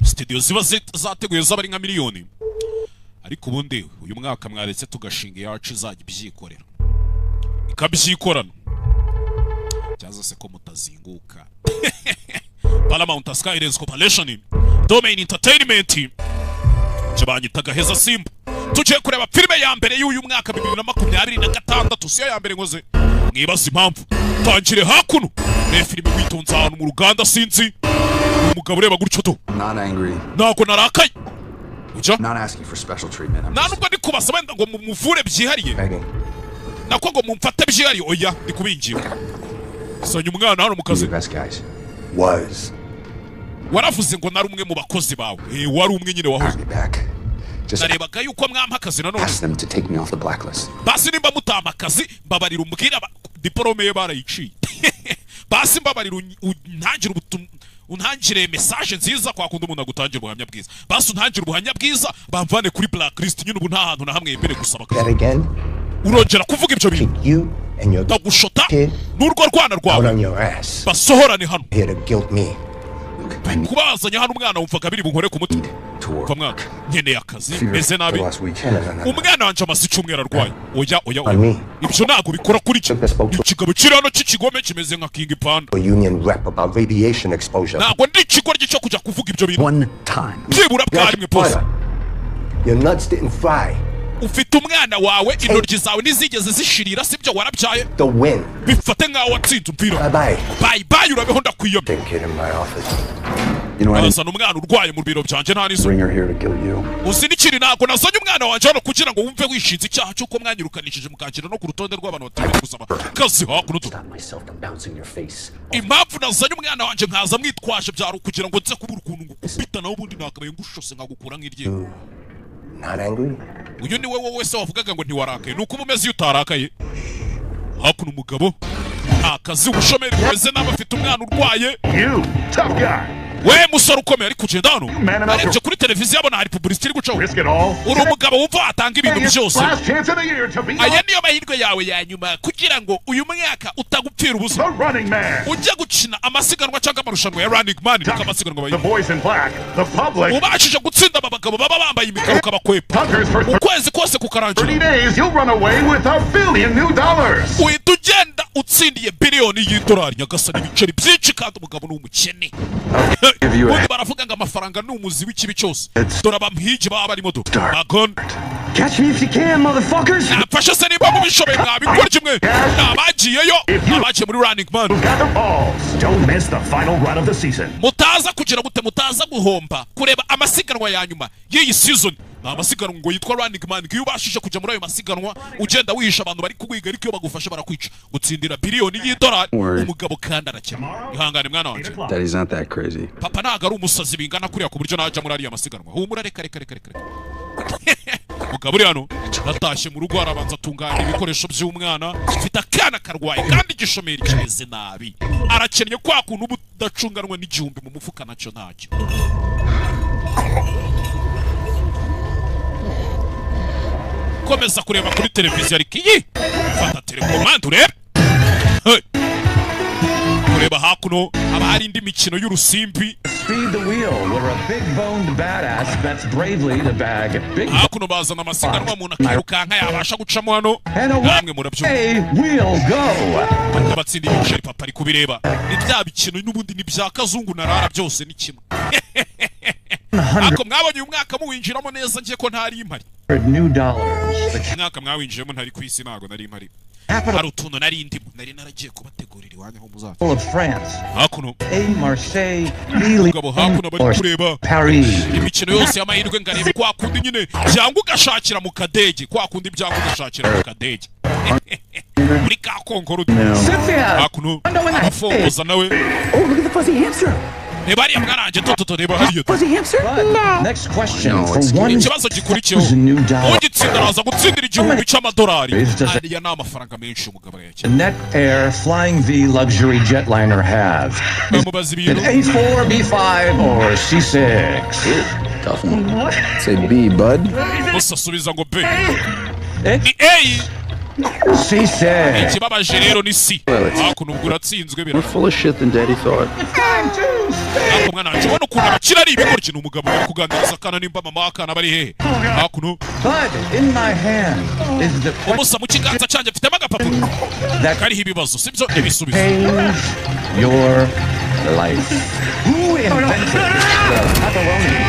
studio ziba zateguye z'abari nka miliyoni, ariko ubundi uyu mwaka mwaretse tugashinga yacu izajya ibyikorera ikabyikorana cyaza se ko mutazinguka. Paramount Skylines Corporation Domain Entertainment cyabanyita Gaheza Simba tugiye kureba filime ya mbere y'uyu mwaka 2026 siyo ya mbere ngoze mwibaza impamvu tangire hakuno ne filime witonza ahantu mu Ruganda sinzi umugabo ureba gutyo to not angry nako narakaye uja not asking for special treatment nubwo ndi kubasaba ngo muvure byihariye nako ngo mumfate byihariye oya ndi kubingiye sonye umwana hano mu kazi was waravuze ngo nari umwe mu bakozi bawe wari umwe nyine wahoze narebaga yuko mwampa akazi nanone basi nimba mutama akazi mbabarira umbwira diplome ye barayiciye basi mbabarira untangire message nziza kwa kundi umuntu agutangira ubuhamya bwiza basi untangire ubuhamya bwiza bamvane kuri blacklist nyine ubu nta hantu na hamwe yemere gusaba akazi urongera kuvuga ibyo bintu ndagushota n'urwo rwana rwawe basohorane hano kubazanya hano umwana wumvaga biri bunkore ku mutima kwa mwaka nkeneye akazi meze nabi umwana wanje amasi cyumwera arwaye oya ibyo ntago bikora kuri cyo ikigabo kiri hano cy'ikigome kimeze nka King Panda ntago ndi ikigoryi cyo kujya kuvuga ibyo bintu byibura bwarimwe pose ufite umwana wawe intoryi zawe nizigeze zishirira sibyo warabyaye bifate nkaho watsinze umupira bye urabeho ndakwiyomye nazana umwana urwaye mu biro byanje nta nizo uzi n'ikiri ntabwo nazanye umwana wanje hano kugira ngo wumve wishinze icyaha cy'uko mwanyirukanishije mukakira no ku rutonde rw'abantu batemewe gusaba kazi hakuno impamvu nazanye umwana wanje nkaza mwitwaje byaro kugira ngo nze kubura ukuntu ngukubita nawe ubundi nakabaye ngushose nkagukura nk'irye uyu ni wowe wese wavugaga ngo ntiwarakaye nuko umeze utarakaye hakuno umugabo akazi ubushomeri bumeze nabi afite umwana urwaye we musore ukomeye ari kugenda hano arebye kuri televiziyo abona hari publicity iri gucaho uri umugabo wumva atanga ibintu byose aya niyo mahirwe yawe ya nyuma kugira ngo uyu mwaka utagupfira ubusa ujya gukina amasiganwa cyangwa amarushanwa ya Running Man n'amasiganwa ubashije gutsinda abagabo baba bambaye imikaro ukabakwepa ukwezi kose kukarangira uhita ugenda utsindiye biliyoni y'idolari nyagasani ibiceri byinshi kandi umugabo ni umukene ubundi baravuga ngo amafaranga ni umuzi w'ikibi cyose dore abampigi baba barimo do bagon nafashe se niba mubishoboye mwabikora kimwe nabagiyeyo nabagiye muri Running Man mutaza kugira gute mutaza guhomba kureba amasiganwa ya nyuma y'iyi season amasiganwa ngo yitwa Running Man iyo ubashije kujya muri ayo masiganwa ugenda wihisha abantu bari kugwiga ariko iyo bagufashe barakwica gutsindira biliyoni y'idolari umugabo kandi arakena ihangane mwana wanje papa ntago ari umusazi bingana kuriya ku buryo najya muri ariya masiganwa humura reka mugabo uri hano natashye mu rugo arabanza atunganya ibikoresho by'umwana mfite akana karwaye kandi igishomeri kimeze nabi arakennye kwa kuntu budacunganwa n'igihumbi mu mufuka nacyo ntacyo komeza kureba kuri televiziyo ariko iyi fata telekomande urebe kureba hakuno haba hari indi mikino y'urusimbi hakuno bazana amasiganwa umuntu akirukanka yabasha gucamo hano namwe murabyumva batsinda ibiceri papa ari kubireba ni bya bikino n'ubundi ni bya kazungu narara byose ni kimwe ako mwabonye uyu mwaka muwinjiramo neza ngiye ko ntari impari mwaka mwawinjiramo ntari ku isi ntago nari impari hari utuntu nari ndimo nari naragiye kubategurira iwanyu aho muzaza hakuno umugabo hakuno bari kureba imikino yose y'amahirwe ngareba kwa kundi nyine byanga ugashakira mu kadege kwa kundi byanga ugashakira mu kadege muri ka konkoro hakuno abafongoza nawe reba ariya mwaranje toto reba hariya ikibazo gikurikiyeho ugitsinda araza gutsindira igihumbi cy'amadolari ariya ni amafaranga menshi umugabo yakira Net Air Flying V Luxury Jetliner have bamubaza ibintu A4, B5 or C6 tough one say B bud gusa subiza ngo B ni A C6 ikibabaje rero ni C hakuno ubwo uratsinzwe we're full of shit than daddy thought umwana wanjye ubona ukuntu abakira ari ibigoryi ni umugabo uri kuganiriza akana nimba mama akana bari hehe hakuno umusa mu kiganza cyanjye mfitemo agapapuro kariho ibibazo sibyo ibisubizo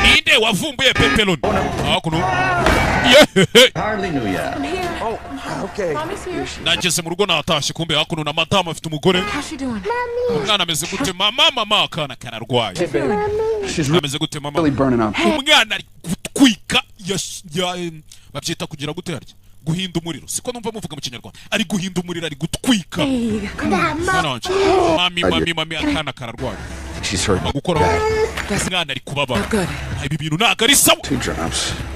ninde wavumbuye pepperoni hakuno nageze mu rugo natashye kumbe hakuno na madamu afite umugore umwana ameze gute mama akana kararwaye ameze gute mama umwana ari gutwika babyita kugira gute harya guhinda umuriro siko numva muvuga mu kinyarwanda ari guhinda umuriro ari gutwika mami akana kararwaye gukora umwana ari kubabara ibi bintu ntabwo ari sawa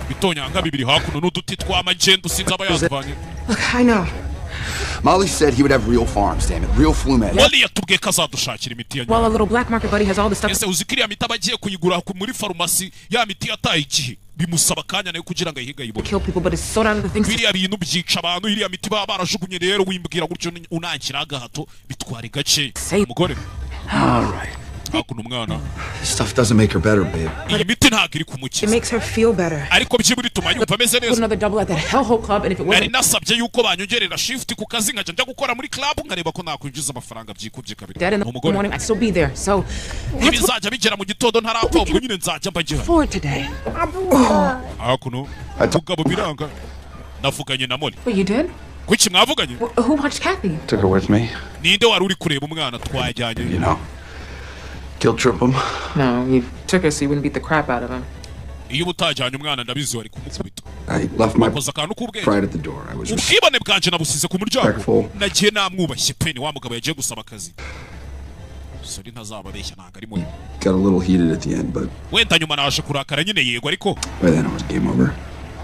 bitonyanga bibiri hakuno n'uduti tw'amagenda usinze aba yazivanye Molly said he would have real farms, damn it, real flu meds. Molly yatubwiye ko azadushakira imiti ya Well, a little black market buddy has all the stuff. Ese uzikiriya miti abagiye kuyigura muri farumasi ya miti yataye igihe bimusaba kanya nayo kugira ngo ayihiga yibone. Kill people, but it's so out of the things. Biriya bintu byica abantu iriya miti baba barajugunye rero wimbwira gutyo unangira agahato bitware gace umugore. All right. Hakuno umwana. Stuff doesn't make her better, babe. Iyi miti ntabwo iri kumukiza. It makes her feel better. Ariko byiburi tuma yumva ameze neza. Another double at that hellhole club, and if it wasn't. Nari nasabye yuko banyongerera shift ku kazi nkajya njya gukora muri club nkareba ko nakwinjiza amafaranga byikubye kabiri. Dead in the morning, I'd still be there. So. Ibizajya bigera mu gitondo ntarapfa ubwo nyine nzajya mbagihana. For today. Hakuno. Mugabo biranga. Navuganye na Molly. What you did? Kuki mwavuganye? Who watched Kathy? Took her with me. Ninde wari uri kureba umwana twajyanye? You know. Guilt trip him? No, you took her so you wouldn't beat the crap out of him. Iyo utajyanye umwana ndabizi wari kumukubita. I left my pride at the door. I was ubwibone bwanje nabusize ku muryango. respectful. Nagiye namwubashye peni wa mugabo yagiye gusaba akazi. Sori ntazababeshya ntago ari mubi. Got a little heated at the end, but wenda nyuma naje kurakara nyine yego ariko by then it was game over.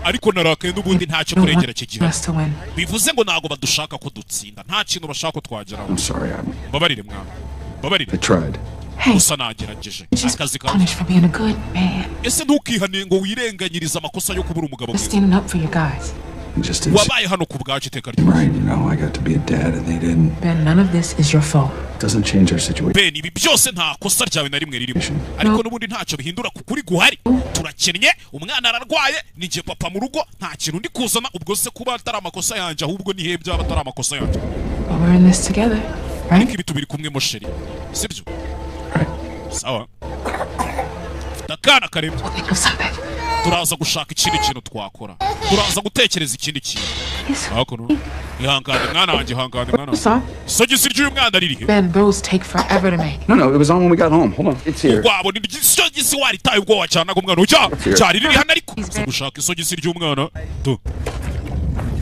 Ariko narakaye n'ubundi ntacyo kuregera kigihe. Us to win. Bivuze ngo nago badushaka ko dutsinda. Nta kintu bashaka ko twageraho. I'm sorry, Babarire mwana. Babarire. I tried. Hey, Usa nagerageje. just Akazi kawe. punished for being a good man. Ese ntukihane ngo wirenganyiriza amakosa yo kubura umugabo Just mwiza. standing up for you guys. Just didn't Wabaye hano ku bwacu iteka seem ryose. right, you know. I got to be a dad and they didn't. Ben, none of this is your fault. Doesn't change our situation. Ben ibi byose nta kosa ryawe na rimwe ririmo. Ariko n'ubundi ntacyo bihindura kuri guhari. Turakennye umwana ararwaye nije papa mu rugo nta kintu ndi kuzana ubwo se kuba atari amakosa yanje ahubwo ni he byaba atari amakosa yanje. But we're in this together, right? Ibi tubiri kumwe mosheri. Sibyo? Sawa. Dakana karemye. Think of something. Turaza gushaka ikindi kintu twakora. Turaza gutekereza ikindi kintu. Hakuno. Ihangane mwana wanje ihangane mwana. Sorry? Sogisi ry'uyu mwana ririhe. Ben, those take forever to make. No, it was on when we got home. Hold on, it's here. Wabo ni sogisi waritaye ubwoba cyane ako mwana ucya. Cyari riri hano ariko. Zo gushaka isogisi ry'umwana. To.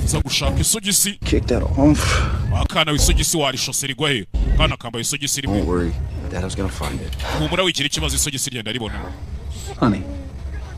Zo gushaka isogisi. Kick that off. Akana wisogisi warishose rigwa he. Kana kambaye isogisi rimwe. Don't worry, Dad's gonna find it. Humura wikiri kibazo isogisi ryenda ribona. Honey,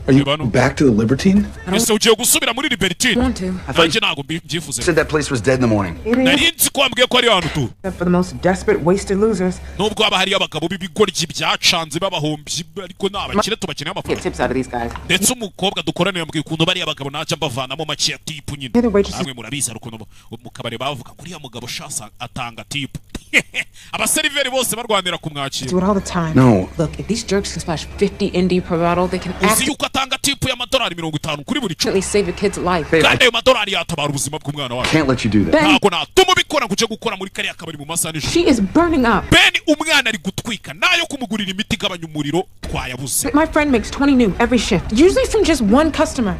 are you back to the Libertine? Ese ugiye gusubira muri Libertine? Want to. Nanjye ntago mbyifuze. Said that place was dead in the morning. Nari nzi ko wambwiye ko ari hano tu. Except for the most desperate, wasted losers. Nubwo haba hari abagabo b'ibigoryi byacanze b'abahombyi ariko nabakire tubakeneye Get amafaranga. tips out of these guys. Ndetse umukobwa dukorana yambwiye ukuntu bari abagabo naca mbavanamo make ya tipu nyine. The waitresses- Namwe murabizi ari ukuntu mu kabari bavuga kuri ya mugabo shasa atanga tipu. Abaseriveri bose barwanira kumwakira. Do it all the time. No. Look, if these jerks can splash 50 indie per bottle, they can Uzi yuko atanga tipu y'amadolari 50 kuri buri cupa. actually save a kid's life. Babe, I Kandi ayo madolari yatabara ubuzima bw'umwana wawe. can't let you do that. Ben, Ntabwo natuma ubikora ngo uje gukora muri kariya kabari mu masaha nijoro. she is burning up. Ben umwana ari gutwika nayo kumugurira imiti igabanya umuriro twayabuze. My friend makes 20 new every shift, usually from just one customer.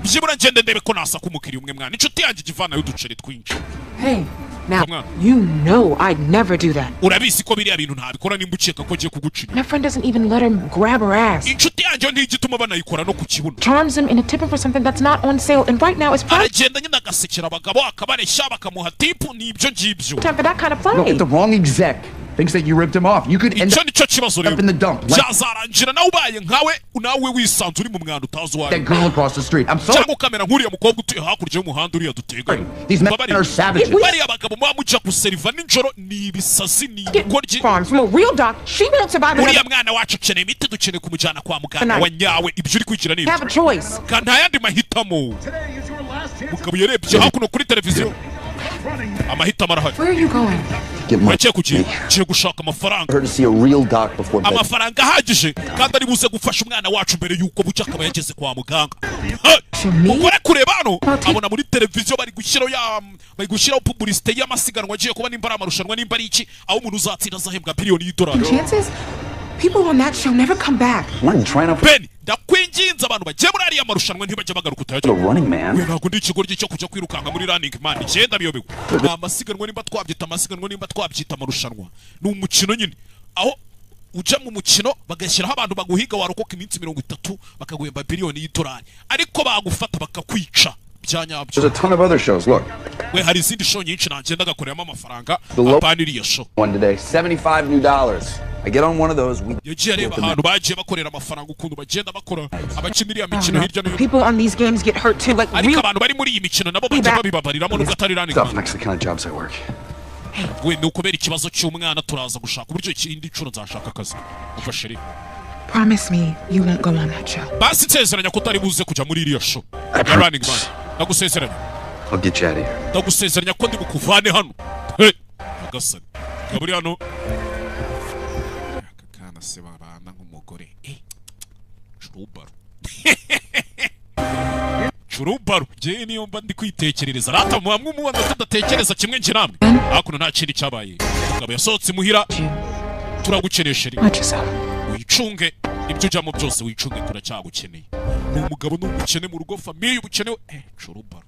Byibura ngende ndebe ko nasa kumukiri umwe mwana. Inshuti yanjye ivana y'uduceri twinshi. Hey, now, Come on. you know I'd never do that. Urabizi ko biriya bintu ntabikora nimba ukeka ko agiye kugucinya. My friend doesn't even let her grab her ass. Inshuti yanjye ntigituma banayikora no ku kibuno. Charms him into tipping for something that's not on sale, and right now it's prime Aragenda nyine agasekera abagabo akabareshya bakamuha tipu n'ibyo ngibyo. time for that kind of Look play. at the wrong exec. Thinks that you ripped him off. You could end Icyo up nicyo kibazo rero. up in the dump like Byazarangira nawe ubaye nkawe nawe wisanze uri mu mwanda utazi uwawe. that girl across the street. I'm sorry. Cyangwa ukamera nk'uriya mukobwa utuye hakurya y'umuhanda uriya duteganya. These men are savages. Bariya bagabo muba mujya guseriva nijoro ni ibisazi ni Get ibigoryi. farms from a real doc. She won't survive Uriya another. mwana wacu akeneye imiti dukeneye kumujyana kwa muganga Tonight. wa nyawe ibyo uri kwigira ni Have a ibyo. choice. Kandi nta yandi mahitamo. Mugabo yarebye hakuno kuri televiziyo. amahitamo arahari. Where are you going? Get my Uragiye kugiye gushaka amafaranga. her to see a real doc before bed. Amafaranga ahagije kandi ari buze gufasha umwana wacu mbere yuko bucya akaba yageze kwa muganga. Ukore kureba hano abona muri televiziyo bari gushyiraho publicité y'amasiganwa agiye kuba nimba ari amarushanwa nimba ari iki aho umuntu uzatsinda azahembwa biliyoni y'idolari. Chances? People on that show never come back. I'm trying to Ben, ndakwinginze abantu bagiye muri ariya marushanwa ntibajya bagaruka the utayajya. running man. Ntabwo ndi ikigoryi cyo kujya kwirukanka muri running man. Igenda biyobewe. Amasiganwa nimba twabyita amasiganwa nimba twabyita amarushanwa. Ni umukino nyine. Aho uja mu mukino bagashyiraho abantu baguhiga warokoka iminsi 30 bakaguhemba biliyoni y'idolari. Ariko bagufata bakakwica. There's a ton of other shows. Look. We hari izindi show nyinshi nagenda gakoreramo amafaranga low- apaniriye show. One today, $75 new. I get on one of those. Yagiye areba ahantu bagiye bakorera amafaranga ukuntu bagenda bakora abakinira imikino hirya no hino. People on these games get hurt too, like Ariko real. abantu bari muri iyi mikino nabo bajya babibabariramo nubwo atari running Stuff man. next to the kind of jobs I work. We ni ukubera ikibazo cy'umwana turaza gushaka uburyo ikindi nshuro nzashaka akazi. Ufashe ri. Promise me you won't go on that show. Basi nsezeranya ko utari buze kujya muri iriya show. Ya running man. Ndagusezeranya. I'll get you out of here. Ndagusezeranya ko ndi bukuvane hano. Hey. Agasani. Kaburi hano. Akakana se babana nk'umugore. Churubaro. Churubaro. Je niyo mba ndi kwitekerereza. Rata mwamwe umubanza tudatekereza kimwe nje namwe. Hakuno nta kindi cyabaye. Ngabo yasohotse muhira. Turagukenesha ri. Watch yourself. Wicunge ibyo ujyamo byose wicunge turacyagukeneye. Ni umugabo n'umukene mu rugo famille ubukenewe. Churubaro.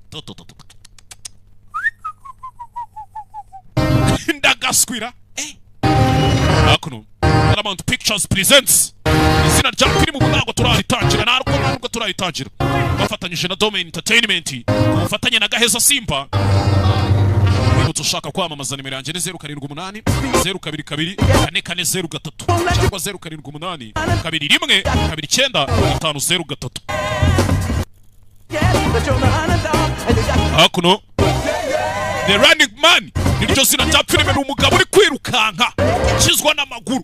Ndagaswira. Hakuno Paramount Pictures presents izina rya filime ubu ntabwo turaritangira ntabwo turaritangira bafatanyije na Domain Entertainment ubufatanye na Gaheza Simba. Nibutse ushaka kwamamaza nimero yanjye ni 078 022 4403 cyangwa 078 21 29 Hakuno The Running Man niryo zina rya filime ni umugabo uri kwirukanka ukizwa n'amaguru.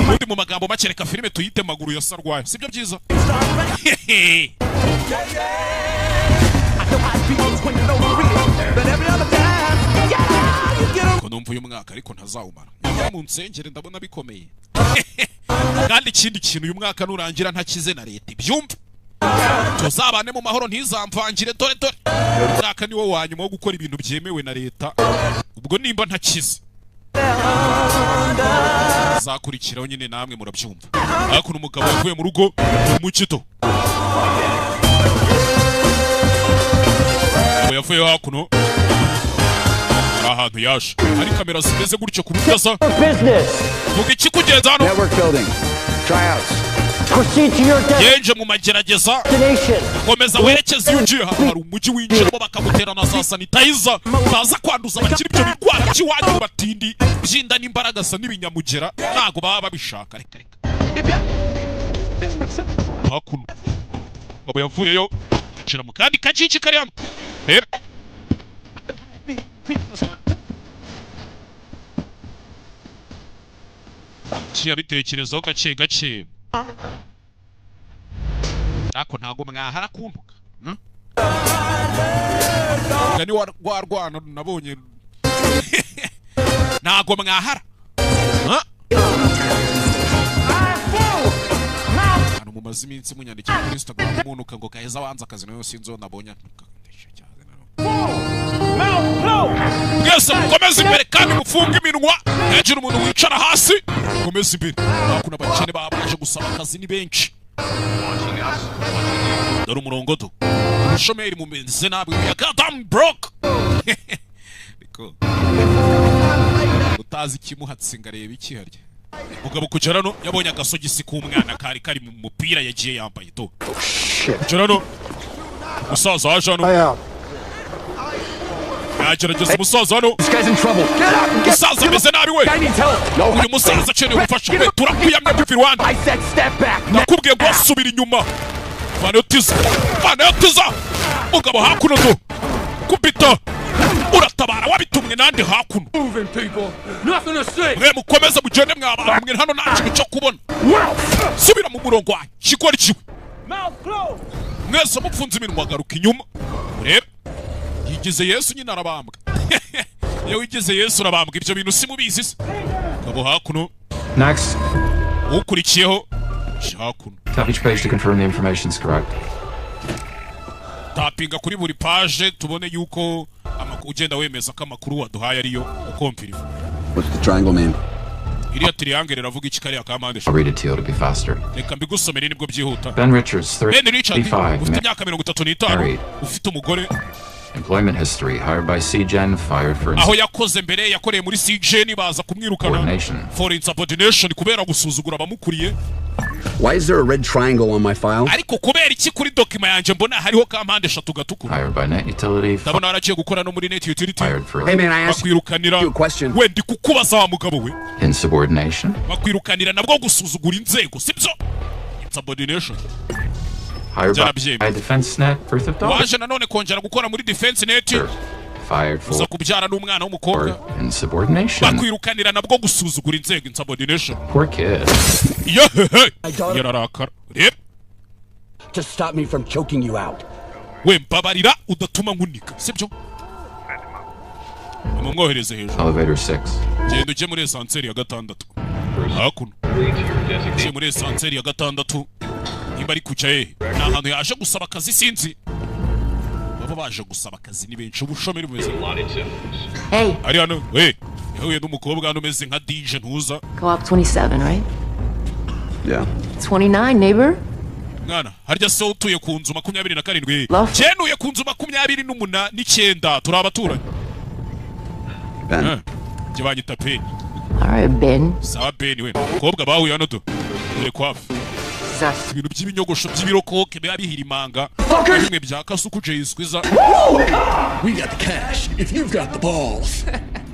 Ubundi mu magambo make reka filime tuyite maguru ya sarwaye sibyo byiza. Ko numva uyu mwaka ariko ntazawumara. Nyamara mu nsengere ndabona bikomeye. Kandi ikindi kintu uyu mwaka nurangira ntakize na leta ibyumve. Tuzabane mu mahoro ntizamvangire dore. Mwaka ni wo wanyuma wo gukora ibintu byemewe na leta. Ubwo nimba ntakize. Zakurikiraho nyine namwe murabyumva. Hakuno umugabo yavuye mu rugo mu kito. Yavuye hakuno. Ahantu yaje. Ari kamera zimeze gutyo ku rugaza. Vuga iki kugenza hano? Network building. Tryouts. Proceed to your Yenje mu magerageza. Komeza werekeze yinjiye hari umujyi winjiramo bakagutera na za sanitizer. Baza kwanduza abakiri ibyo bigwara kiwanyu batindi. Byinda n'imbaraga sa n'ibinyamugera ntago baba babishaka reka. Hakuno. Babo yavuyeyo. Cira mu kandi kacici kari hano. Bitekerezaho gake gake. Ako ntago mwahara kuntuka. Gani warwana nabonye. Ntago mwahara. Hano mu mazimi iminsi munyandikira kuri Instagram umuntu ngo Gaheza wanza akazi nayo sinzo nabonye. Mwese mukomeze imbere kandi mufunge iminwa. Hejuru umuntu wicara hasi. Mukomeze imbere. Hakuna abakene babaje gusaba akazi ni benshi. Dore umurongoto. Umushomeri mumenze nabwe ya goddamn broke. Niko. Utazi kimuhatse ngareba iki harya. Mugabo kugerano yabonye agasogisi k'umwana kari mu mupira yagiye yambaye to. Kugerano. Musaza waje hano. Agerageza umusaza hano. Musaza ameze nabi we. Uyu musaza akeneye ubufasha we turakuyamye kuva iruhande. Nakubwiye ngo asubira inyuma. Vanetiza. Mugabo hakuno to. Kubita. Uratabara wabitumwe nande hakuno. Mwe mukomeza mugende mwabara mwe hano nta kintu cyo kubona. Subira mu murongo wanyu. Shikora ikiwe. Mwese mupfunze iminwa garuka inyuma. Urebe. Yigize Yesu nyine arabambwa. iyo wigeze Yesu urabambwa ibyo bintu simubizi se ngabo hakuno Next. ukurikiyeho hakuno Tap each page to confirm the information is correct. tapinga kuri buri page tubone yuko ugenda wemeza ko amakuru waduhaye ariyo ukomfirima. What's the triangle mean? iriya triangle iravuga iki kariya kamande I'll read it to you to be faster. reka mbigusomere nibwo byihuta. Ben Richards, Ben Richard 35, ufite imyaka 35 married. ufite umugore. Employment history, hired by CGen, fired for aho yakoze mbere yakoreye muri CGen baza kumwirukana insubordination. for insubordination kubera gusuzugura abamukuriye. Why is there a red triangle on my file? ariko kubera iki kuri document yanjye mbona hariho kampande 3 gatukura. Hired by net utility, ndabona aragiye gukora no muri net utility. fired for Hey man, I asked bakwirukanira you a question. we ndi kukubaza wa mugabo we insubordination, bakwirukanira nabwo gusuzugura inzego sibyo insubordination. hired Byarabyemeye. by defense net for theft of waje nanone kongera gukora muri defense net fired uza for kubyara n'umwana w'umukobwa insubordination. bakwirukanira nabwo gusuzugura inzego insubordination. Poor kid. yehehe yararakara reba To stop me from choking you out. we mbabarira udatuma nkunika sibyo mumwohereze hejuru Elevator 6. genda ujye muri esanseri ya 6 hakuno ujye muri esanseri ya 6 nimba ari kujya hehe ni ahantu yaje gusaba akazi sinzi baba baje gusaba akazi ni benshi ubushomeri bumeze Hey, ari hano we yahuye n'umukobwa hano umeze nka DJ ntuza co-op 27, right? Yeah. 29, neighbor? mwana harya se utuye ku nzu 27 Love. cyenuye ku nzu 29 turi abaturanyi Ben. jye banyita Penny All right, Ben. sawa Ben we umukobwa bahuye hano do dore kwafi Sus. ibintu by'ibinyogosho by'ibirokoke biba bihirimanga bimwe bya kasuku Jay Squeezer We got the cash. If you've got the balls.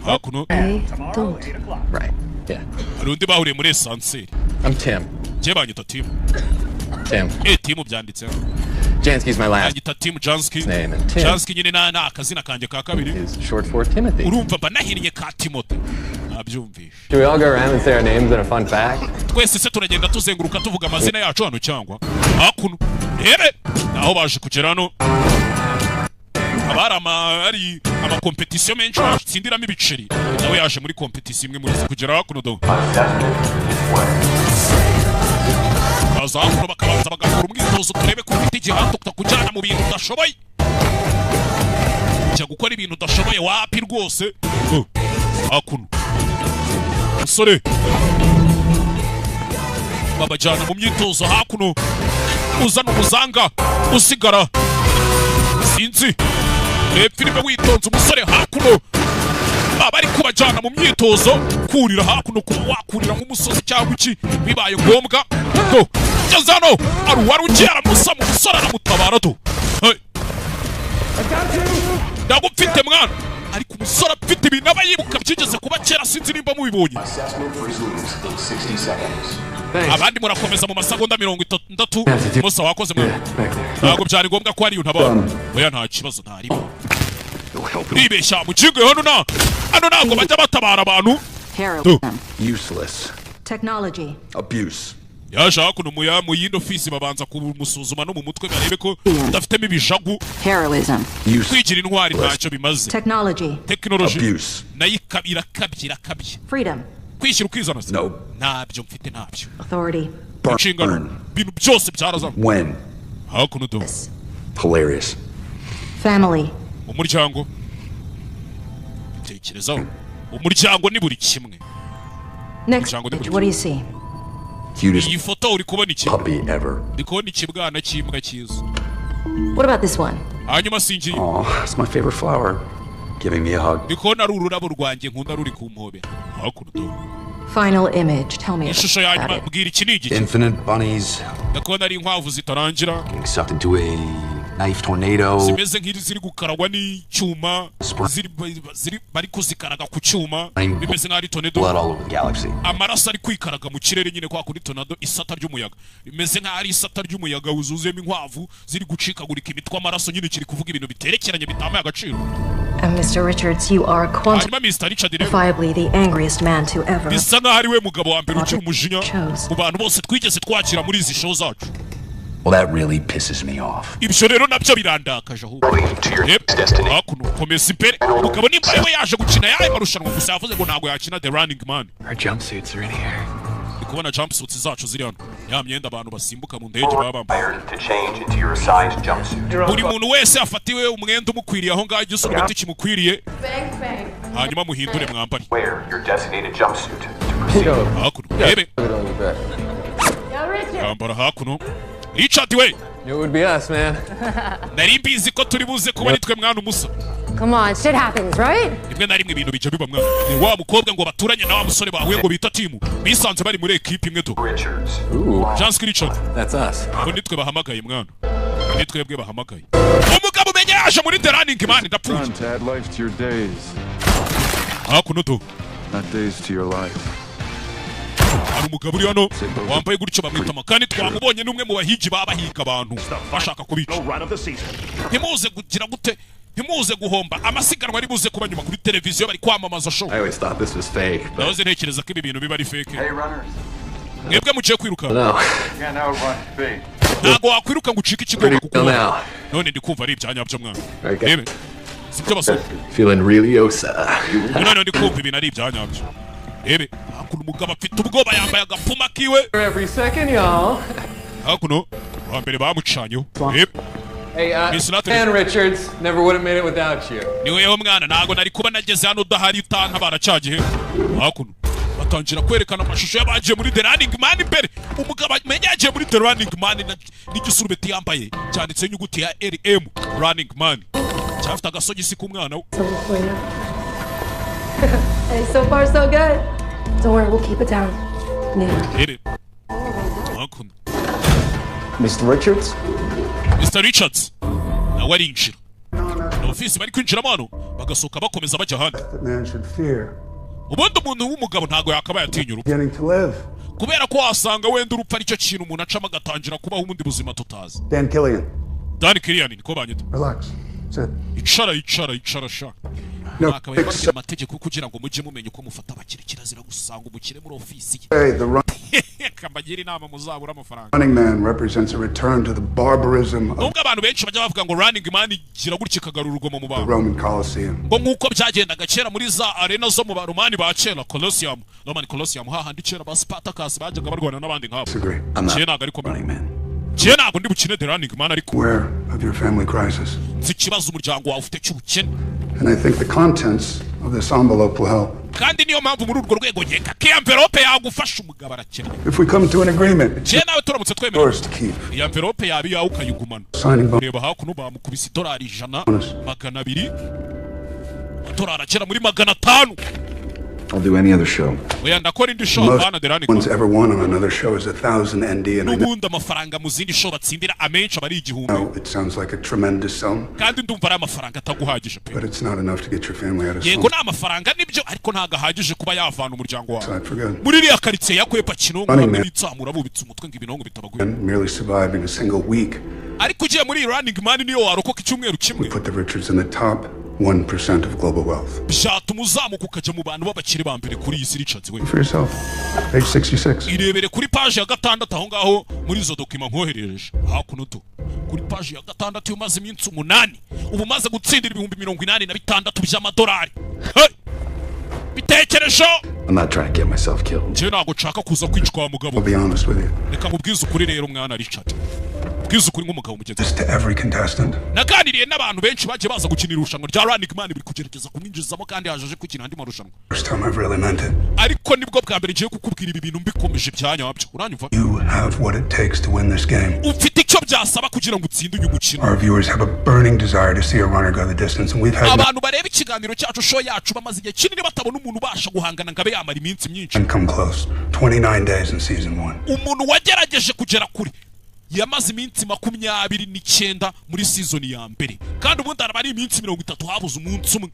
hakuno Hey, don't. Right. Yeah. hari undi bahuriye muri esanseri I'm Tim. jye banyita Tim Tim. Tim byanditseho Jansky's my last banyita Tim Jansky name, and Tim Jansky nyine ni akazina kanjye ka kabiri is short for Timothy. urumva mba nahinnye ka Timote nabyumvishe. Should we all go around and say our names and a fun fact? twese se turagenda tuzenguruka tuvuga amazina yacu hano cyangwa hakuno rebe naho baje kugera hano hari amakompetisiyo menshi batsindiramo ibiceri nawe yaje muri kompetisiyo imwe muri zo kugera hakuno do baza hakuno bakabanza bagakora umwitozo turebe ko ufite igihato tutakujyana mu bintu udashoboye ujya gukora ibintu udashoboye wapi rwose hakuno musore babajyana mu myitozo hakuno uzana umuzanga usigara sinzi reba filime witonze umusore hakuno baba ari kubajyana mu myitozo kurira hakuno kuba wakurira nk'umusozi cyangwa iki bibaye ngombwa do ngeze hano ari uwari ugiye aramusama umusore aramutabara do ndagupfite mwana ariko umusore afite ibintu aba yibuka byigeze kuba kera sinzi nimba mubibonye abandi murakomeza mu masegonda 30 musa wakoze mwana ntabwo byari ngombwa ko ari untabara oya nta kibazo ntarimo nibeshya mukinge hano ntabwo bajya batabara abantu Heroism. Useless. Technology. Abuse. yaje hakuno mu yindi ofisi babanza kumusuzuma no mu mutwe barebe ko udafitemo ibijagu Heroism. kwigira intwari ntacyo bimaze Technology. tekinoloji Abuse. nayo irakabye Freedom. kwishyira ukizana se No. ntabyo mfite ntabyo Authority. inshingano ibintu byose byarazamo When? hakuno do Hilarious. Family. umuryango tekerezaho umuryango ni buri kimwe Next Jungle page, Devil. what do you see? Cutest iyi foto uri kubona iki puppy ever. ndi kubona ikibwana cy'imbwa cyiza What about this one? hanyuma singiye Aw, it's my favorite flower. Giving me a hug. ndi kubona ari ururabo rwanjye nkunda ruri ku mpobe hakuno do Final image. Tell me ishusho ya about nyuma it. mbwira iki ni igiki Infinite bunnies ndakubona ari inkwavu zitarangira getting sucked into a knife tornado. zimeze nk'iri ziri gukaragwa n'icyuma bari kuzikaraga ku cyuma bimeze nk'aho ari Blood tornado all over the galaxy. amaraso ari kwikaraga mu kirere nyine kwa kuri tornado isata ry'umuyaga bimeze nk'aho ari isata ry'umuyaga wuzuzuyemo inkwavu ziri gucikagurika imitwe amaraso nyine kiri kuvuga ibintu biterekeranye bitamaye agaciro And Mr. Richards, you are hanyuma Mr. Richard rero quantifiably the angriest man to ever. bisa nk'aho ari we mugabo wa mbere ugira umujinya mu bantu bose twigeze twakira muri izi show zacu Well, that really pisses me off. Ibyo rero nabyo birandakaje ahubwo. Hakuno komeza imbere. Umugabo nimba we yaje gukina yaye marushanwa gusa yavuze ngo ntago yakina The Running Man. Our jumpsuits are in here. Kubona jumpsuits zacu ziri hano. Ya myenda abantu basimbuka mu ndege baba bambaye. Buri muntu wese afatiwe umwenda umukwiriye aho ngaho igisubiriti kimukwiriye. Hanyuma muhindure mwambari. Hakuno ebe. Yambara hakuno. Richard we. It would be us, man. Nari mbizi ko turi buze kuba nitwe mwana umusa. Come on, shit happens, right? Rimwe na rimwe ibintu bijya biba mwana. Ni wa mukobwa ngo baturanye na wa musore bahuye ngo bita timu. Bisanze bari muri equipe imwe do. Chance Richard. That's us. Ngo nitwe bahamagaye mwana. Nitwe bwe bahamagaye. Umugabo umenye yaje muri The Running Man ndapfuye. To add life to your days. Hakuno do. Not days to your life. Hari umugabo uri hano wambaye gutyo bamwita makani twamubonye n'umwe mu bahigi babahiga abantu bashaka kubica. Ntimuze kugira gute ntimuze guhomba amasiganwa ari buze kuba nyuma kuri televiziyo bari kwamamaza show. I always thought this was fake. Nahoze ntekereza ko ibi bintu biba ari fake. Mwebwe muciye kwiruka. No. Yeah, now run fake. Ntago wakwiruka ngo ucike ikigongo kuko none ndi kumva ari ibyanyabyo mwana. Rebe sibyo basore. Feeling really osa. None ndi kumva ibintu ari ibyanyabyo. Rebe hakuno umugabo afite ubwoba yambaye agapfuma kiwe. Every second, y'all. Hakuno wa mbere bamucanyo. Rebe Hey, Dan Richards, never would have made it without you. Niweho mwana ntago nari kuba nageze hano udahari utanka baracagiye. Hakuno batangira kwerekana amashusho y'abagiye muri The Running Man imbere. Umugabo amenye yagiye muri The Running Man n'igisurubeti yambaye cyanditse inyuguti ya RM Running Man. Cyafite agasogisi k'umwana we. Hey, so far so good. Don't worry, we'll keep it down. Rebe hakuno Mr. Richards? Mr. Richards nawe arinjira. Na ofisi bari kwinjiramo hano bagasohoka bakomeza bajya ahandi. Ubundi umuntu w'umugabo ntago yakabaye atinya urupfu. Kubera ko wasanga wenda urupfu aricyo kintu umuntu acamo agatangira kubaho ubundi buzima tutazi. Dan Killian niko banyita. Relax. Sit. Icara sha. No, Akabaye bafite amategeko kugira ngo mujye mumenye uko mufata abakire kirazira gusanga umukire muri ofisi. Hey, the Kambagira inama muzabura amafaranga. Running Man represents a return to the barbarism of Nubwo abantu benshi bajya bavuga ngo Running Man gira gutya kagarura urugomo mu the bantu. Roman Colosseum. Ngo nkuko byagendaga kera muri za arena zo mu Baromani ba kera Colosseum. Roman Colosseum hahandi kera ba Spartacus bajyaga barwana n'abandi nkabo. Disagree. Kera ntago ariko Kera ntago ndi bukine The Running Man ariko. Aware of your family crisis. Nzi ikibazo umuryango wawe ufite cy'ubukene. And I think the contents of this envelope will help. Kandi niyo mpamvu muri urwo rwego nkeka ko envelope yagufasha umugabo arakennye. If we come to an agreement, Kera nawe turamutse twemera. yours to keep. Iyi envelope yabi yawe ukayigumana. Signing bonus. Reba hakuno bamukubise $100, $200, $100 akera muri $500. I'll do any other show. Oya ndakora indi show Most bana The Running ones Man. ever won on another show is 1,000 ND, and I N'ubundi amafaranga mu zindi show batsindira amenshi abari igihumbi. know it sounds like a tremendous sum, Kandi ndumva ari amafaranga ataguhagije pe. but it's not enough to get your family out of Yego slump. ni amafaranga nibyo ariko ntago ahagije kuba yavana umuryango wawe. Aside for good. Muri iriya karitsiye yakwepa Kinonko Running bamwe Man. bitsamura bubitse umutwe ngo ibinongo bitabaguye. And merely surviving a single week, Ariko ugiye muri Running Man niyo warokoka icyumweru kimwe. we put the Richards in the top 1% of global wealth. Byatuma uzamuka ukajya mu bantu b'abakire ba mbere kuri iyi si Richards we. For yourself. Page 66. Irebere kuri page ya 6 aho ngaho muri izo dokima nkoherereje. Hakuno to. Kuri page ya 6 umaze iminsi 8 ubu maze gutsindira $86,000 by'amadolari. Bitekerezo. I'm not trying to get myself killed. Je nago nshaka kuza kwicwa wa mugabo. I'll be honest with you. Reka mubwize ukuri rero mwana Richard. Bwize ukuri nk'umugabo mugenzi. This to every contestant. Naganiriye n'abantu benshi bagiye baza gukinira irushanwa rya Running Man biri kugerageza kumwinjizamo kandi yaje gukina andi marushanwa. First time I've really meant it. Ariko nibwo bwa mbere ngiye kukubwira ibi bintu mbikomeje byanyabyo. Uranyumva? You have what it takes to win this game. Ufite icyo byasaba kugira ngo utsinde uyu mukino. Our viewers have a burning desire to see a runner go the distance, and we've had Abantu bareba ikiganiro cyacu show yacu bamaze igihe kinini batabona umuntu ubasha guhangana ngabe yamara iminsi myinshi. and come close. 29 days in season 1. Umuntu wagerageje kugera kuri yamaze iminsi 29 muri season ya mbere. Kandi ubundi araba ari iminsi 30 habuze umunsi umwe.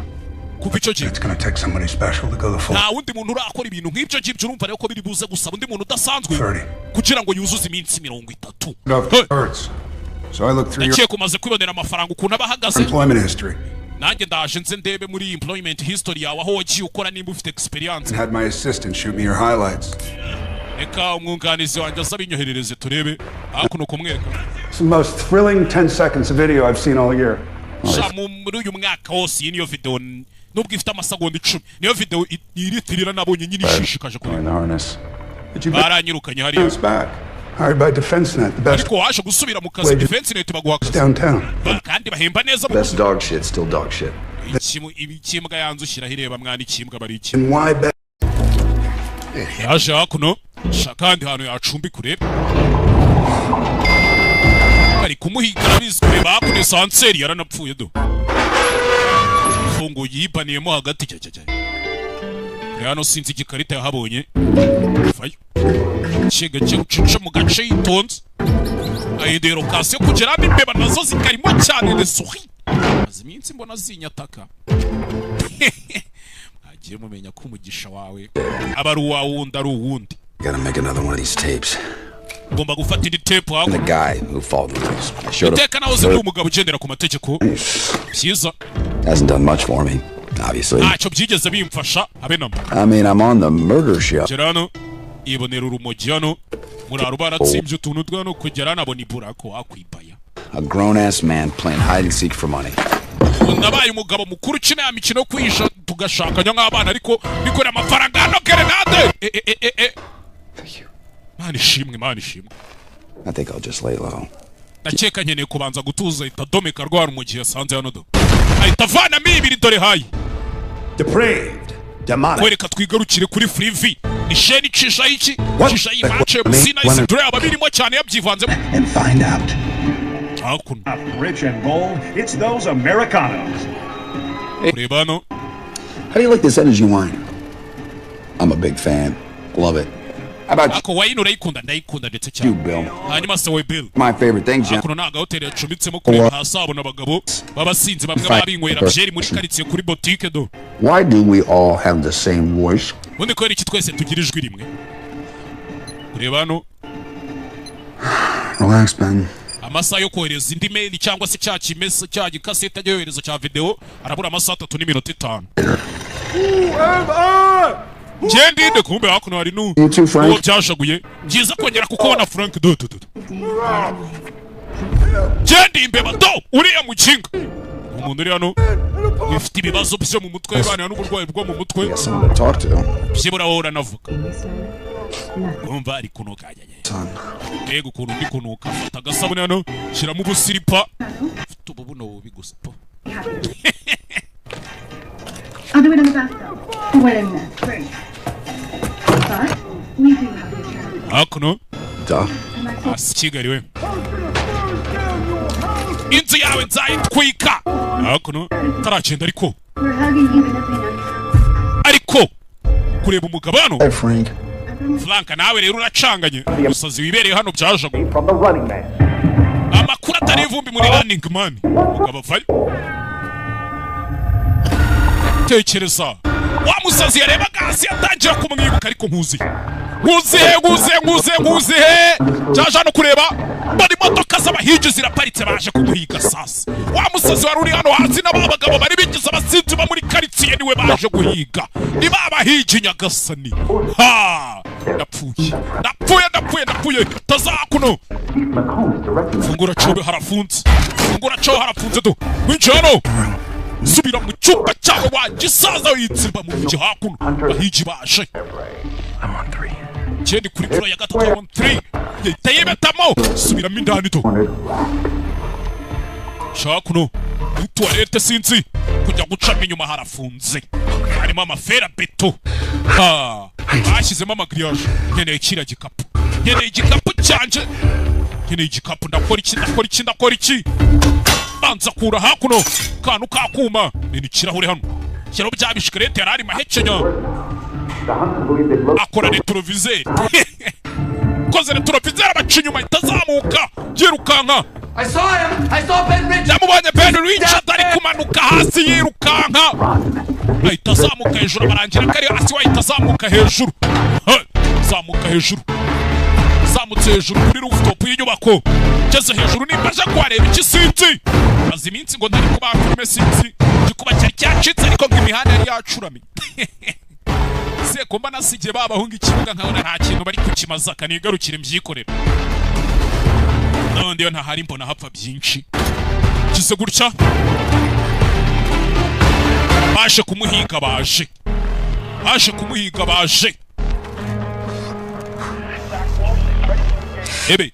Kuva icyo gihe It's going to take somebody special to go the full nta wundi muntu urakora ibintu nk'ibyo ngibyo urumva rero ko biri buze gusaba undi muntu udasanzwe 30. kugira ngo yuzuze iminsi 30. hurts. So I looked through your Naciye kumaze kwibonera amafaranga ukuntu abahagaze. employment history Nanjye ndaje nze ndebe muri employment history yawe aho wagiye ukora nimba ufite experience. and had my assistant shoot me your highlights. Reka umwunganizi wanjye aza binyoherereze turebe hakuno kumwereka. It's the most thrilling 10 seconds of video I've seen all year. Muri uyu mwaka wose iyi niyo video nubwo ifite amasegonda 10 niyo video iritirira nabonye nyine ishishikaje kuri baranyirukanye hariya Hired by DefenseNet, the best. Ariko waje gusubira mu kazi DefenseNet baguha downtown. Kandi bahemba neza. Best dog shit, still dog shit. Ikimbwa yanzushira hireba mwana ikimbwa bari iki. And why bet? Yaje hakuno shakandi hano yacumbi kureba. Ari kumuhiga bizwe bakune sanseri yaranapfuye do. Fungo yibaniyemo hagati cyacyacya. Hano sinzi igikarita yahabonye. Fayo. Chega cyucuca mu gace yitonze. Ayidero kase kugera imbeba nazo zikarimo cyane de souris. Aziminsi mbona zinyataka. Agiye mumenya ko umugisha wawe abaru wawundi ari uwundi. Gotta make another one of these tapes. Gomba gufata indi tape hago. The guy who followed the rules. I showed him. Teka nawe ziri umugabo ugendera ku mategeko. Byiza. Hasn't done much for me, obviously. Cyo byigeze bimfasha habe namba. I mean, I'm on the murder show. Gerano ibonera urumogi hano muraro baratsimbye utuntu twano kugera nabona iburako akwibaya. A grown-ass man playing hide and seek for money. Nabaye umugabo mukuru ukina ya mikino kwisha tugashakanya nk'abana ariko bikora amafaranga hano gerenade. Mani shimwe. I think I'll just lay low. Nakeka nkeneye kubanza gutuza itadomeka rwara mu gihe sanze hano do. Ahita vana mibiri dore hayi. Depraved. Demonic. Kwereka twigarukire kuri Free V. Ni sheni cisha iki? Cisha imache musina isi dre ababirimo cyane yabyivanze. And find out. Rich and bold, it's those Americanos. Rebano. How do you like this energy wine? I'm a big fan. Love it. How about you? Ako wine urayikunda ndayikunda ndetse cyane. You, Bill. Hanyuma se we Bill. My favorite thing, John. Ako naga hotel yacumbitsemo kuri hasabo n'abagabo babasinzi bamwe babinywera byeri muri karitsiye kuri boutique do. Why do we all have the same voice? Undi ko iki twese tugira ijwi rimwe. Rebano. Relax, Ben. Amasaha yo kohereza indi mail cyangwa se cya kimese cya gikasete cyohereza cya video arabura amasaha 3 n'iminota 5. Jendi kumbe hakuno hari nu. Uwo byashaguye. Byiza kongera kukubona Frank do. Jendi imbeba do uriya mukinga. Umuntu uri hano ufite ibibazo byo mu mutwe bana n'uburwayi bwo mu mutwe. Got someone to talk to. Byibura wowe uranavuga. Umva ari kunuka ajyaye. Ego ukuntu ndi kunuka fata agasabune hano shiramo ubusiripa. Fite ububuno bubi gusa po. I'll do it in the bathtub. Wait a minute. Great. But we do have to be Hakuno. Da. Kigali we. Inzu yawe nzayitwika. Hakuno. Taragenda ariko. We're hugging even if we know. Ariko kureba umugabano. Hey, Frank. Frank nawe rero uracanganye. Umusazi wibereye hano byajago. Amakuru atari ivumbi muri running man. Ukabavayo. Tekereza. Wa musazi yareba gasi yatangira kumwibuka ariko nkuzi. Nkuzi. Cyaje no kureba. Bari modoka z'abahigi ziraparitse baje kumuhiga sasa. Wa musazi wari uri hano hasi n'abagabo bari bigize abasinzi ba muri karitsiye niwe baje guhiga. Ni babahigi nyagasani. Ha! Ndapfuye. Tazakuno. Fungura cobe harafunze. Do. Winjano. Subira mu cyumba cyawe wagisaza witsimba mu byo hakuno. Bahigi baje. I'm on 3. Jendi kuri pro ya gatatu on 3. Yitayebetamo. Subira mindani to. Shakuno. Toilette sinzi. Kujya gucamo inyuma harafunze. Harimo amafera beto. Bashyizemo amagriage. Nkeneye kira gikapu. Nkeneye igikapu cyanje. Ndakora iki. Banza kura hakuno. Kantu kakuma. Ni kirahure hano. Cyaro byabishikarete yarari mahekenya. Akora retroviseur. Koze retroviseur abacinyuma itazamuka. Yirukanka. I saw Ben Richards. Yamubonye Ben Richards ari kumanuka hasi yirukanka. Itazamuka hejuru barangira kari hasi wa itazamuka hejuru. Zamutse hejuru kuri rooftop y'inyubako. Cyeze hejuru nimbaje kwareba ikisinzi. Maze iminsi ngo ndari kuba filme sinzi. Gikuba cyari cyacitse ariko ngimihanda yari yacurami. Se komba nasigiye babahunga ikibuga nkabona nta kintu bari kukimaza kanigarukira imyikorera. none yo ntahari mbona hapfa byinshi kize gutya baje kumuhiga baje ebe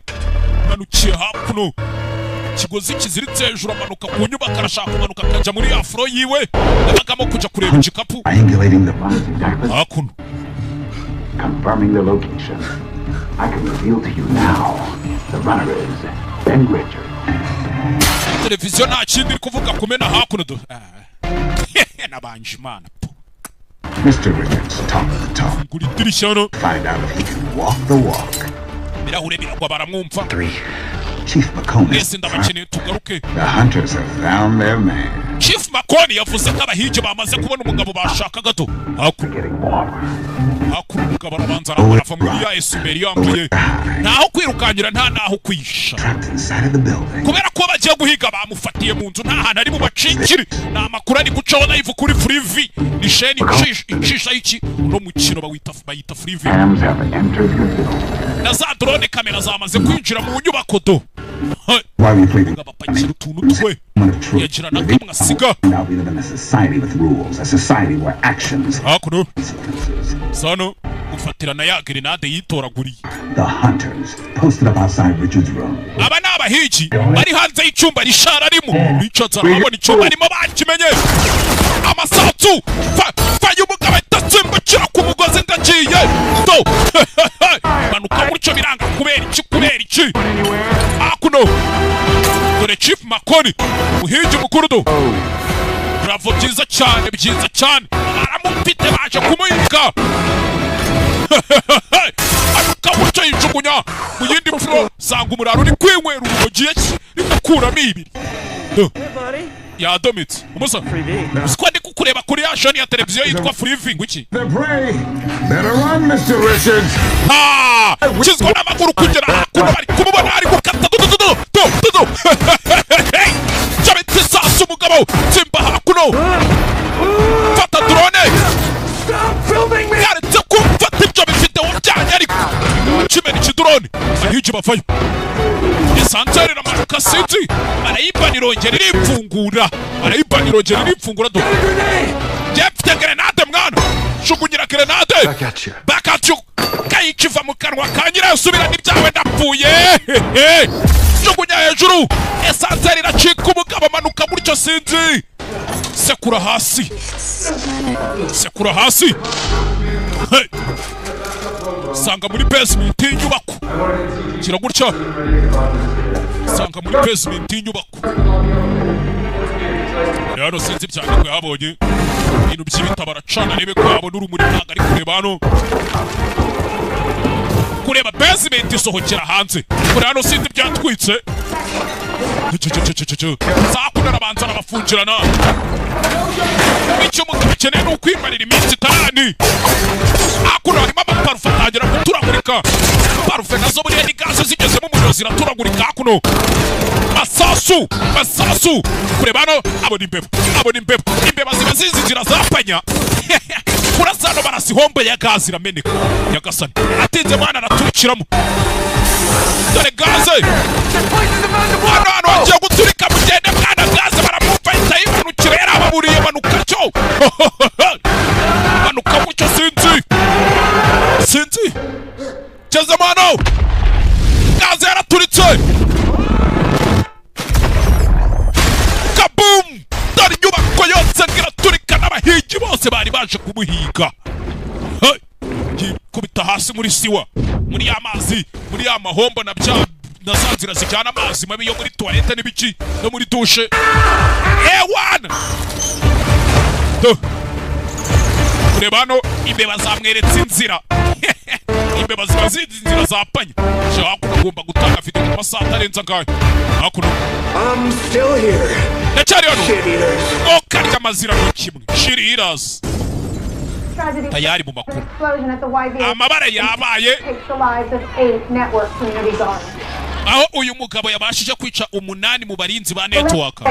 manukiye hakuno kigozi kiziritse hejuru amanuka ku nyubako arashaka kumanuka akajya muri afro yiwe yabagamo kujya kureba igikapu hakuno confirming the location. I can reveal to you now. The runner is Ben Richard. Televiziyo nta kindi kuvuga kumena hakuno do. Nabanje imana. Mr. Richards, top of the top. Nguri dirishano. Find out if he can walk the walk. Birahure biragwa baramwumva. 3. Chief McCone. The hunters have found their man. Chief McCone yavuze ko abahigi bamaze kubona umugabo bashaka gato. Hakuno umugabo arabanza arava muri ya esuberi yambuye. Naho kwirukanyira nta naho kwisha. Kubera ko bagiye guhiga bamufatiye mu nzu nta hantu ari mu bacikiri. Na makuru ari gucaho live kuri Freevee. Ni sheni icisha iki no mukino bayita Freevee. Na za drone kamera zamaze kwinjira mu nyubako do. Why we play the now we live in a society with rules, a society where actions Sano ufatirana ya grenade yitoraguriye. The hunters posted up outside Richard's room. Aba nabahigi bari hanze y'icyumba rishara arimo. Richards arabona icyumba arimo bakimenye. Amasatsu fayumuga batatsimbukira ku mugozi ndagiye. Do manuka mucyo biranga kubera iki akuno dore Chief McCone uhije mukuru do. Bravo byiza cyane aramufite baje kumuhiga. Anuka mucyo yijugunya mu yindi mfuro sanga umuraro uri kwinywera urugiye rikukuramo ibiri. Ya domit umusa squad kukureba kuri ya shoni ya televiziyo yitwa Freevee ngwiki. The prey better run Mr. Richards. Kizwa n'amaguru kugera hakuno bari kumubona ari gukata do Jabiti sasu umugabo simba hakuno fata drone. Stop filming me. Yaretse kumfata ibyo bifite ubyanya ariko kimena iki drone ahije bafayo. Isanzere na manuka city arayibanirongera iripfungura do. Jefte grenade mwana shugunyira grenade back at you kayikiva mu kanwa kanyira subira n'ibyawe ndapfuye. Shugunya hejuru esanzere iracika umugabo manuka muricyo sinzi. Sekura hasi sanga muri basement y'inyubako kira gutya sanga muri basement y'inyubako rero sinzi cyane ko yabonye ibintu by'ibita baracana nebe ko yabona urumuri ntago ari kureba hano kureba basement isohokera hanze kuri hano sinzi byatwitse sakuna rabanza abafungirana icyo mugabo akeneye ni ukwimarira iminsi itarani. Hakuno harimo amaparufe atangira guturagurika. Parufe nazo buriya ni gaze zigezemo umuriro ziraturagurika hakuno. Masasu kureba hano abona imbeba ziba zizinzira zapanya. Kurasano barasihombe ya gaze irameneka nyagasani atinze mwana araturikiramo. Dore gaze hano wagiye guturika mugende mwana gaze baramumva itayimanukira yarababuriye manuka cyo. Manuka mucyo sinzi cheza mano gaze yaraturitse kaboom. Dore inyubako yose iraturika n'abahigi bose bari baje kumuhiga. Kubita hasi muri siwa muri amazi muri amahombo na bya nazanzira zijyana amazi mabi yo muri toilette n'ibiki no muri dushe. A1 kurebano imbeba zamweretse inzira. Imbeba ziba zinzira zapanya shaka kugomba gutanga afite mu masaha atarenza ngayo hakuno. I'm still here. Ndacyari hano okarya amazira mu kimwe shiriras tayari mu makuru amabara yabaye aho uyu mugabo yabashije kwica 8 mu barinzi ba network.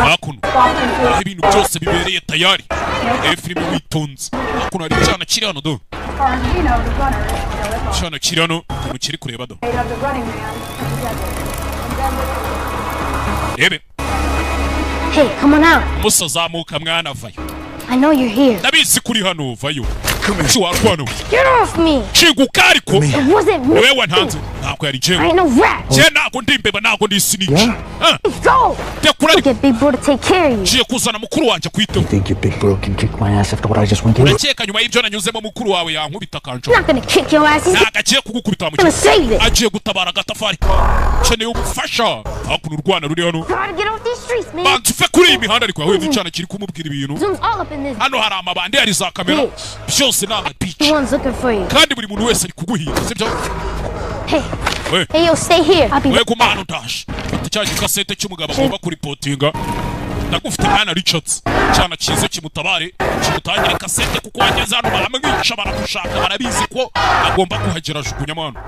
Hakuno ibintu byose bibereye tayari filime witonze hakuno hari icyana kiri hano do icyana kiri hano umuntu kiri kureba do rebe Hey, come on out. musa zamuka mwana vayo I know you're here. ndabizi kuri hano vayo warwano Get off me. chigukariko It wasn't me. wewe wantanze ntabwo yari I jewe ain't no rat. je ntabwo ndi imbeba ntabwo ndi snitch Go. tekura Get big bro to take care of you. ngiye kuzana mukuru wanjye kwiteho Think your big bro can kick my ass after what I just went through? urakeka nyuma y'ibyo nanyuzemo mukuru wawe yankubita kanjo I'm not gonna kick your ass. He's ntabwo agiye kugukubita mu gonna save it. agiye gutabara agatafari ukeneye ubufasha hakuno urwana ruri hano Gotta get off these streets, man. bantu uve kuri iyi mihanda ariko yahuye n'icyana kiri kumubwira ibintu Zoom's all up in this. hano hari amabandi hari za kamera byose ni amabici The one's looking for you. kandi buri muntu wese ari kuguhiga sibyo Hey. we Hey, yo, stay here. I'll be we ku mwana utaje mfite cya gikasete cy'umugabo agomba kuripotinga ndagufite mwana Richards cyana cyiza kimutabare kimutangire kasete kuko wageze hano baramwica baramushaka barabizi ko agomba kuhagera jugunya mwana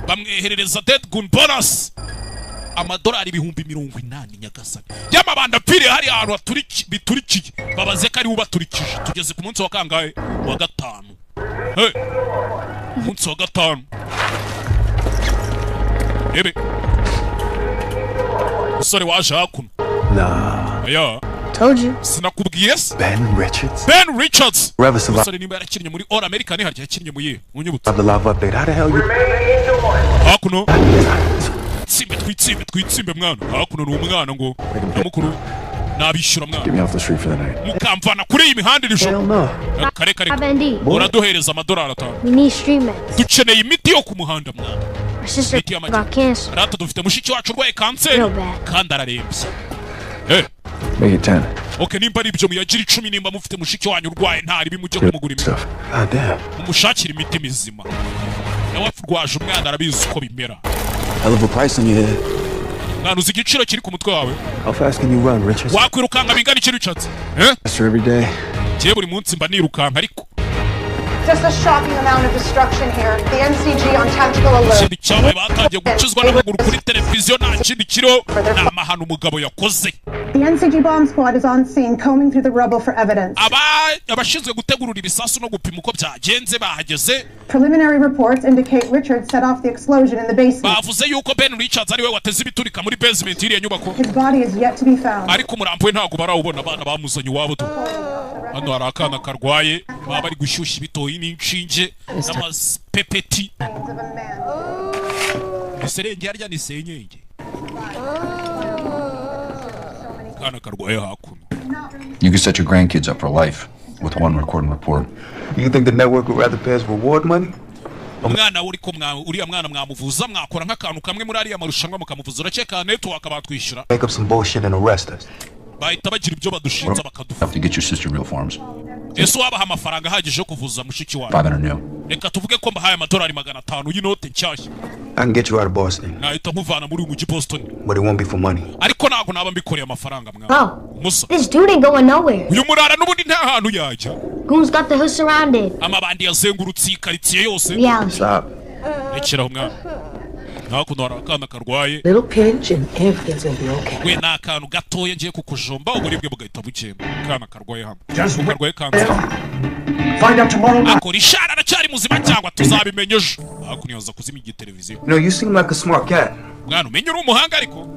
bamweherereza dead gun bonus amadolari 80,000 nyagasani y'amabanda pire hari ahantu biturikiye babaze ko ari ubaturikije tugeze ku munsi wa kangahe wa gatanu munsi wa gatanu ebe usore waje hakuno Nah. aya told you. sinakubwiye se Ben Richards? Ben Richards Reverse usore nimba yarakinnye muri All American harya yakinnye mu ye munyibutse Of the love update. How the hell you? hakuno twitsimbe mwana hakuno ni umwana ngo namukuru nabishyura Get mwana me off the street for the night. mukamvana kuri iyi mihanda iri Hell joro no. kare Abendi. uraduhereza amadolari 5 We need street meds. dukeneye imiti yo ku muhanda mwana My sister imiti y'amagi got cancer. rata dufite mushiki wacu urwaye kanseri Real bad. kandi ararembye Make it 10. okay nimba ari ibyo muyagira 10 nimba mufite mushiki wanyu urwaye ntari bimujye kumugura imiti Stuff. God damn. mumushakira imiti mizima nawe rwaje umwana arabizi uko bimera Hell of a price on your head. mwana uzi igiciro kiri ku mutwe wawe How fast can you run, Richards? wakwirukanga bingana iki Richards Faster every day. ngiye buri munsi mba nirukanka ariko Just a shocking amount of destruction here. The NCG on tactical alert. ikindi cyabaye batangiye gucizwa n'amaguru kuri televiziyo nta kindi kiro ni amahano umugabo yakoze The NCG bomb squad is on scene, combing through the rubble for evidence. abashinzwe gutegurura ibisasu no gupima uko byagenze bahageze Preliminary reports indicate Richard set off the explosion in the basement. bavuze yuko Ben Richards ariwe wateze ibiturika muri basement iriya nyubako His body is yet to be found. ariko umurambo we ntabwo barawubona abana bamuzanye iwabo tu hano hari akana karwaye baba bari gushyushya ibitoyi n'inshinge n'amapepeti iserenge harya ni senyenge akana karwaye hakuno. You can set your grandkids up for life with one recording report. You think the network would rather pay us reward money? umwana uriya mwana mwamuvuza mwakora nk'akantu kamwe muri ariya marushanwa mukamuvuza urakeka network batwishyura Make up some bullshit and arrest us. bahita bagira ibyo badushinza bakadufa Have to get your sister real forms. ese wabaha amafaranga ahagije yo kuvuza mushiki wawe 500 new. reka tuvuge ko mbahaye amadolari 500 y'inote nshyashya I can get you out of Boston, nahita muvana muri uyu mujyi Boston but it won't be for money. ariko ntabwo naba mbikoreye amafaranga mwana Oh, musa this dude ain't going nowhere. uyu murara n'ubundi nta hantu yajya Goons got the hood surrounded. amabandi yazengurutse iyi karitsiye yose Reality. Stop. rekeraho mwana hakuno hari akana karwaye Little pinch and everything's gonna be okay. we ni akantu gatoya ngiye kukujomba uburibwe bugahita bugenda akana karwaye hano Just karwaye kanseri find out tomorrow night. akora ishara aracyari muzima cyangwa tuzabimenya ejo hakuno yaza kuzima igiteleviziyo You know, you seem like a smart cat. mwana umenye uri umuhanga ariko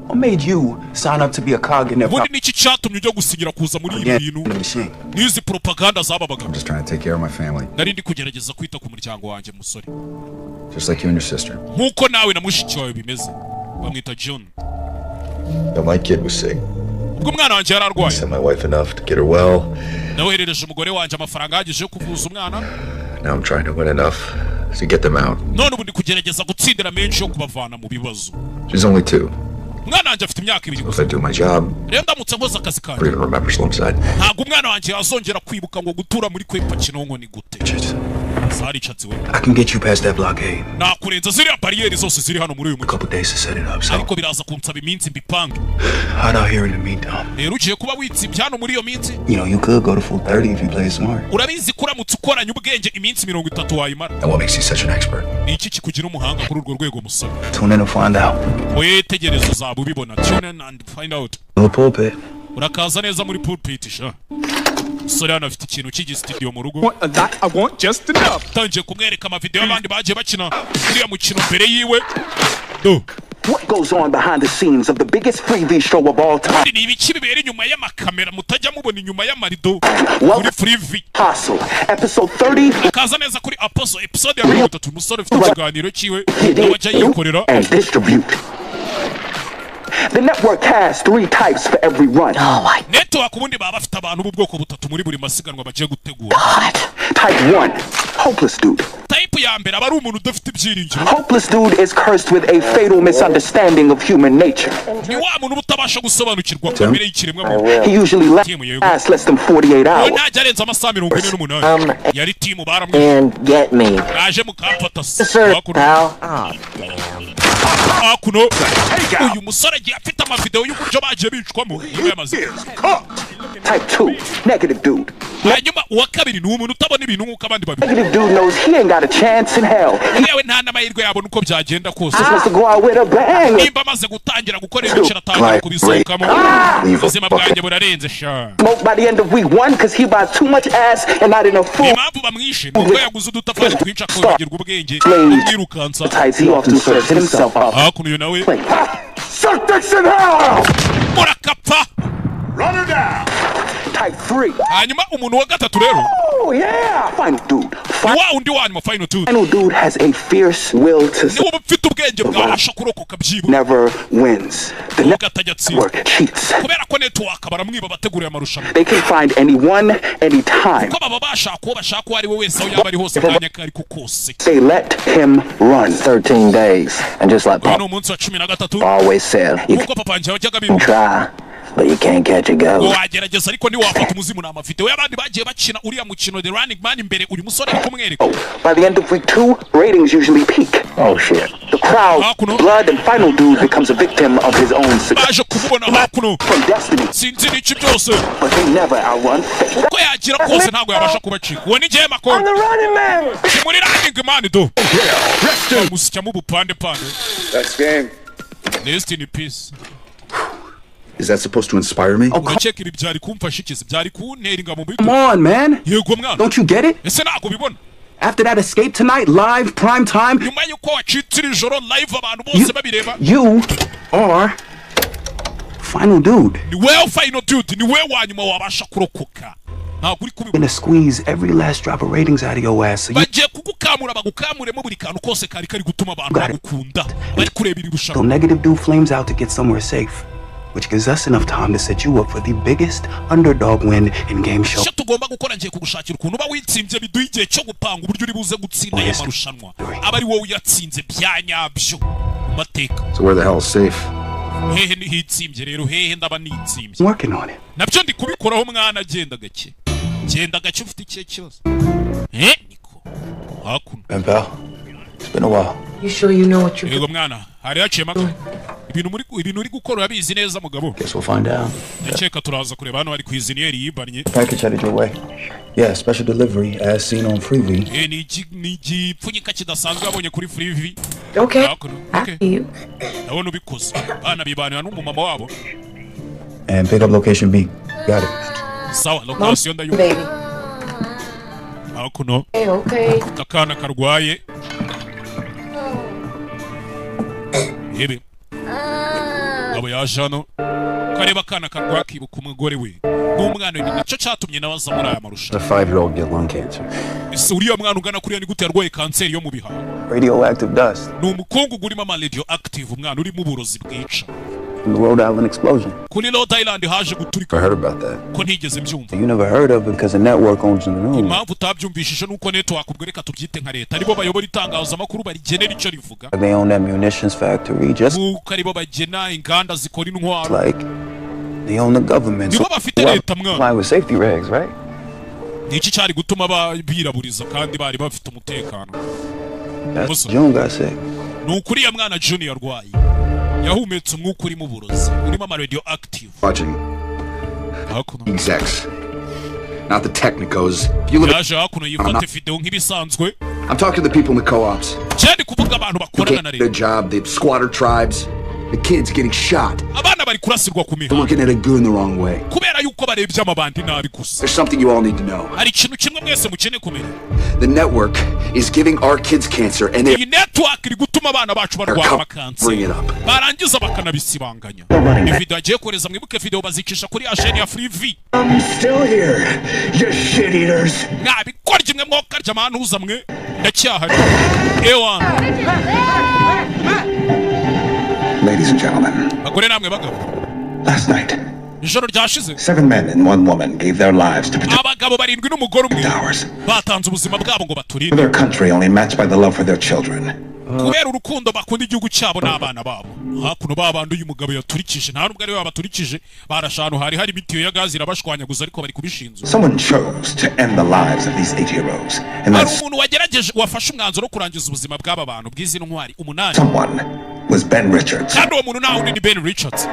What made you sign up to be a cog in their ubundi niki cyatumye ujya gusinyira kuza muri ibi bintu the machine? n'izi propaganda zababaga Just trying to take care of my family, nari ndi kugerageza kwita ku muryango wanjye musore just like you and your sister. nk'uko nawe na mushiki wawe bimeze bamwita John But my kid was sick. ubwo umwana wanjye yari arwaye Sent my wife enough to get her well. nawoherereje umugore wanjye amafaranga ahagije yo kuvuza umwana Now I'm trying to win enough to get them out. none ubu ndi kugerageza gutsindira menshi yo kubavana mu bibazo She's only 2. umwana wanjye afite imyaka 2 If gusa I do my job, rero ndamutse nkoze akazi I'll kanjye even remember Slumside. ntabwo umwana wanjye yazongera kwibuka ngo gutura muri kwepa kinonko ni gute zaricatsi we I can get you past that blockade. nakurenza ziriya bariyeri zose ziri hano muri uyu A mujyi couple days to set it up, so ariko biraza kunsaba iminsi mbipange hot out here in the meantime. rero ugiye kuba witsibye hano muri iyo minsi You know, you could go to full 30 if you play smart. urabizi ko uramutse ukoranye ubwenge iminsi 30 wayimara And what makes you such an expert? ni iki kikugira umuhanga kuri urwo rwego musore Tune in to find out. wetegereza uzaba ubibona tune in and find out The pulpit. urakaza neza muri pulpit sha. Sore hano afite ikintu cy'igi studio mu rugo. I want just enough. Tangiye kumwereka ama video y'abandi bagiye bakina uriya mukino mbere yiwe. Do. What goes on behind the scenes of the biggest freebie show of all time? Ni ibiki bibera inyuma y'amakamera mutajya mubona inyuma y'amarido kuri freebie. Apostle, episode 30. Kaza neza kuri Apostle episode ya 30 umusore ufite ikiganiro cyiwe n'abajya yikorera. And distribute. The network has 3 types for every run. Network ubundi baba bafite abantu b'ubwoko butatu muri buri masiganwa bagiye gutegura. Type 1, hopeless dude. Type ya mbere aba ari umuntu udafite ibyiringiro. Hopeless dude is cursed with a fatal misunderstanding of human nature. Ni wa muntu utabasha gusobanukirwa kamere y'ikiremwa muntu. He usually lasts less than 48 hours. Ntajya arenza amasaha 48. Yari team baramwe. And get me. Naje mukamfata. Sir, pal. Oh, damn. Kuno uyu musore agiye afite amavideo y'uburyo bagiye bicwamo yamaze. Type 2, negative dude. Hanyuma uwa kabiri ni umuntu utabona ibintu nk'uko abandi babiri. Negative dude knows he ain't got a chance in hell. Yewe nta n'amahirwe yabona uko byagenda kose. Supposed to go out with a bang. Nimba amaze gutangira gukora ibiciro atangira kubisohokamo. Ubuzima bwanjye burarenze sha. Smoke by the end of week 1 because he buys too much ass and not enough food. Impamvu bamwishe nuko yaguze udutafari twica kongirwa ubwenge umwirukansa. He often serves himself up. Kuno nawe. Suck this in hell! Murakapfa. Run her down! Type 3. Hanyuma umuntu wa gatatu rero. Oh yeah! Final dude. Wa undi wanyuma final dude. Final dude has a fierce will to niwe mfite ubwenge bwabasha kurokoka byibu. Never wins. The network cheats. Kubera ko network baramwiba bategura amarushanwa. They can find anyone, anytime. Kuko baba bashaka ari we wese aho yaba ari hose kanya kari kukose. They let him run 13 days and just like Papa always said, you can try, but you can't catch a ghost. Wagerageza ariko ni wafata umuzimu na amavideo y'abandi bagiye bakina uriya mukino The Running Man imbere uyu musore ari kumwereka. By the end of week 2, ratings usually peak. Oh shit. The crowd, blood, and final dude becomes a victim of his own success. From destiny. Sinzi n'iki byose. But they never outrun fate. Uko yagira kose ntabwo yabasha kubacika. Uwo ni Jema ko. I'm the running man. Muri Running Man do. Musya mu bupande pande. That's game. Rest in peace. Is that supposed to inspire me? Uracheka ibi byari kumfasha ikisi byari kunteringa mu bitu. Come on, man. Yego mwana. Don't you get it? Ese nako bibona. After that escape tonight, live, prime time. Nyuma yuko wacitira ijoro live abantu bose babireba. You are final dude. Ni wewe final dude, ni wewe wanyuma wabasha kurokoka. Gonna squeeze every last drop of ratings out of your ass. Bagiye kugukamura bagukamuremo buri kantu kose kari gutuma abantu bagukunda. Bari kureba iri So rushanwa. negative dude flames out to get somewhere safe, which gives us enough time to set you up for the biggest underdog win in game show. Icyo tugomba gukora ngiye kugushakira ukuntu uba witsimbye biduha igihe cyo gupanga uburyo uri buze gutsinda aya marushanwa. Aba ari wowe uyatsinze bya nyabyo mateka. So where the hell is safe? Hehe ni hitsimbye rero hehe ndaba nitsimbye. Working on it. Nabyo ndi kubikoraho mwana agenda gake. Genda gake ufite ikihe kibazo. Niko. Hakuno. Ben pal, it's been a while. You sure you know what you're doing? Yego mwana, hari yaciye maka. Ibintu uri gukora urabizi neza mugabo. Guess we'll find out. Ndakeka turaza kureba hano hari kwizinieri yibanye. Package headed your way. Yeah, special delivery as seen on Freevee. Ni igipfunyika kidasanzwe abonye kuri Freevee. Okay. Okay. Ndabona ubikoze. Bana bibanira n'umumama wabo. And pick up location B. Got it. Sawa, location ndayo. Baby. Hakuno. Okay. Takana karwaye. Yebe. Abo yashano. Kareba kana karwa kibuka umugore we. N'umwana we nicyo cyatumye nabaza muri aya marushanwa. A 5-year-old get lung cancer. Ese uriya mwana ungana kuriya ni gute yarwaye kanseri yo mu bihaha? Radioactive dust. Ni umukungu urimo ama radioactive umwana urimo uburozi bwica. From the Rhode Island explosion. Kuri Rhode Island haje guturika. I heard about that. Ko ntigeze mbyumva. You never heard of it because the network owns the news. Impamvu utabyumvishije nuko network ubwereka tubyite nka leta aribo bayobora itangazamakuru barigenera icyo rivuga. They own that munitions factory just aribo bagena inganda zikora intwaro. Like they own the government. Nibo bafite leta mwana. Comply with safety regs, right? Niki cyari gutuma biraburiza kandi bari bafite umutekano. That's June got sick. Nukuri ya mwana June yarwaye. Yahumetse umwuka urimo uburozi urimo ama radioactive. Watching execs, not the technicos. You look yaje hakuno yifate video nk'ibisanzwe. I'm talking to the people in the co-ops. Cyane kuvuga abantu bakorana na their job, the squatter tribes. The kid's getting shot. Abana bari kurasirwa ku mihanda. Looking at a goon the wrong way. Kubera yuko barebye amabandi nabi gusa. There's something you all need to know. Hari ikintu kimwe mwese mukeneye kumenya. The network is giving our kids cancer and they network iri gutuma abana bacu barwara cancer. Bring it up. Barangiza bakanabisibanganya. Video agiye koreza mwibuke video bazikisha kuri Asheni ya Free V. I'm still here. You shit eaters. Nabikorye mwe mwokarya amanu uza mwe. Ndacyahari. Ewa. Ladies and gentlemen. Bagore namwe bagabo. Last night. 7 men and 1 woman gave their lives to protect ours. Their country only matched by the love for their children. Kubera urukundo bakunda igihugu cyabo n'abana babo. Hakuno babandu uyu mugabo yaturikije nta nubwo ari we baturikije barashanu hari mitiyo ya gazi irabashwanyaguza ariko bari kubishinzwe. Someone chose to end the lives of these 8 heroes. And that's umuntu wagerageje wafashe umwanzuro kurangiza ubuzima bw'aba bantu bw'izi ntwari 8. Someone was Ben Richards. Kandi uwo muntu nawe ni Ben Richards.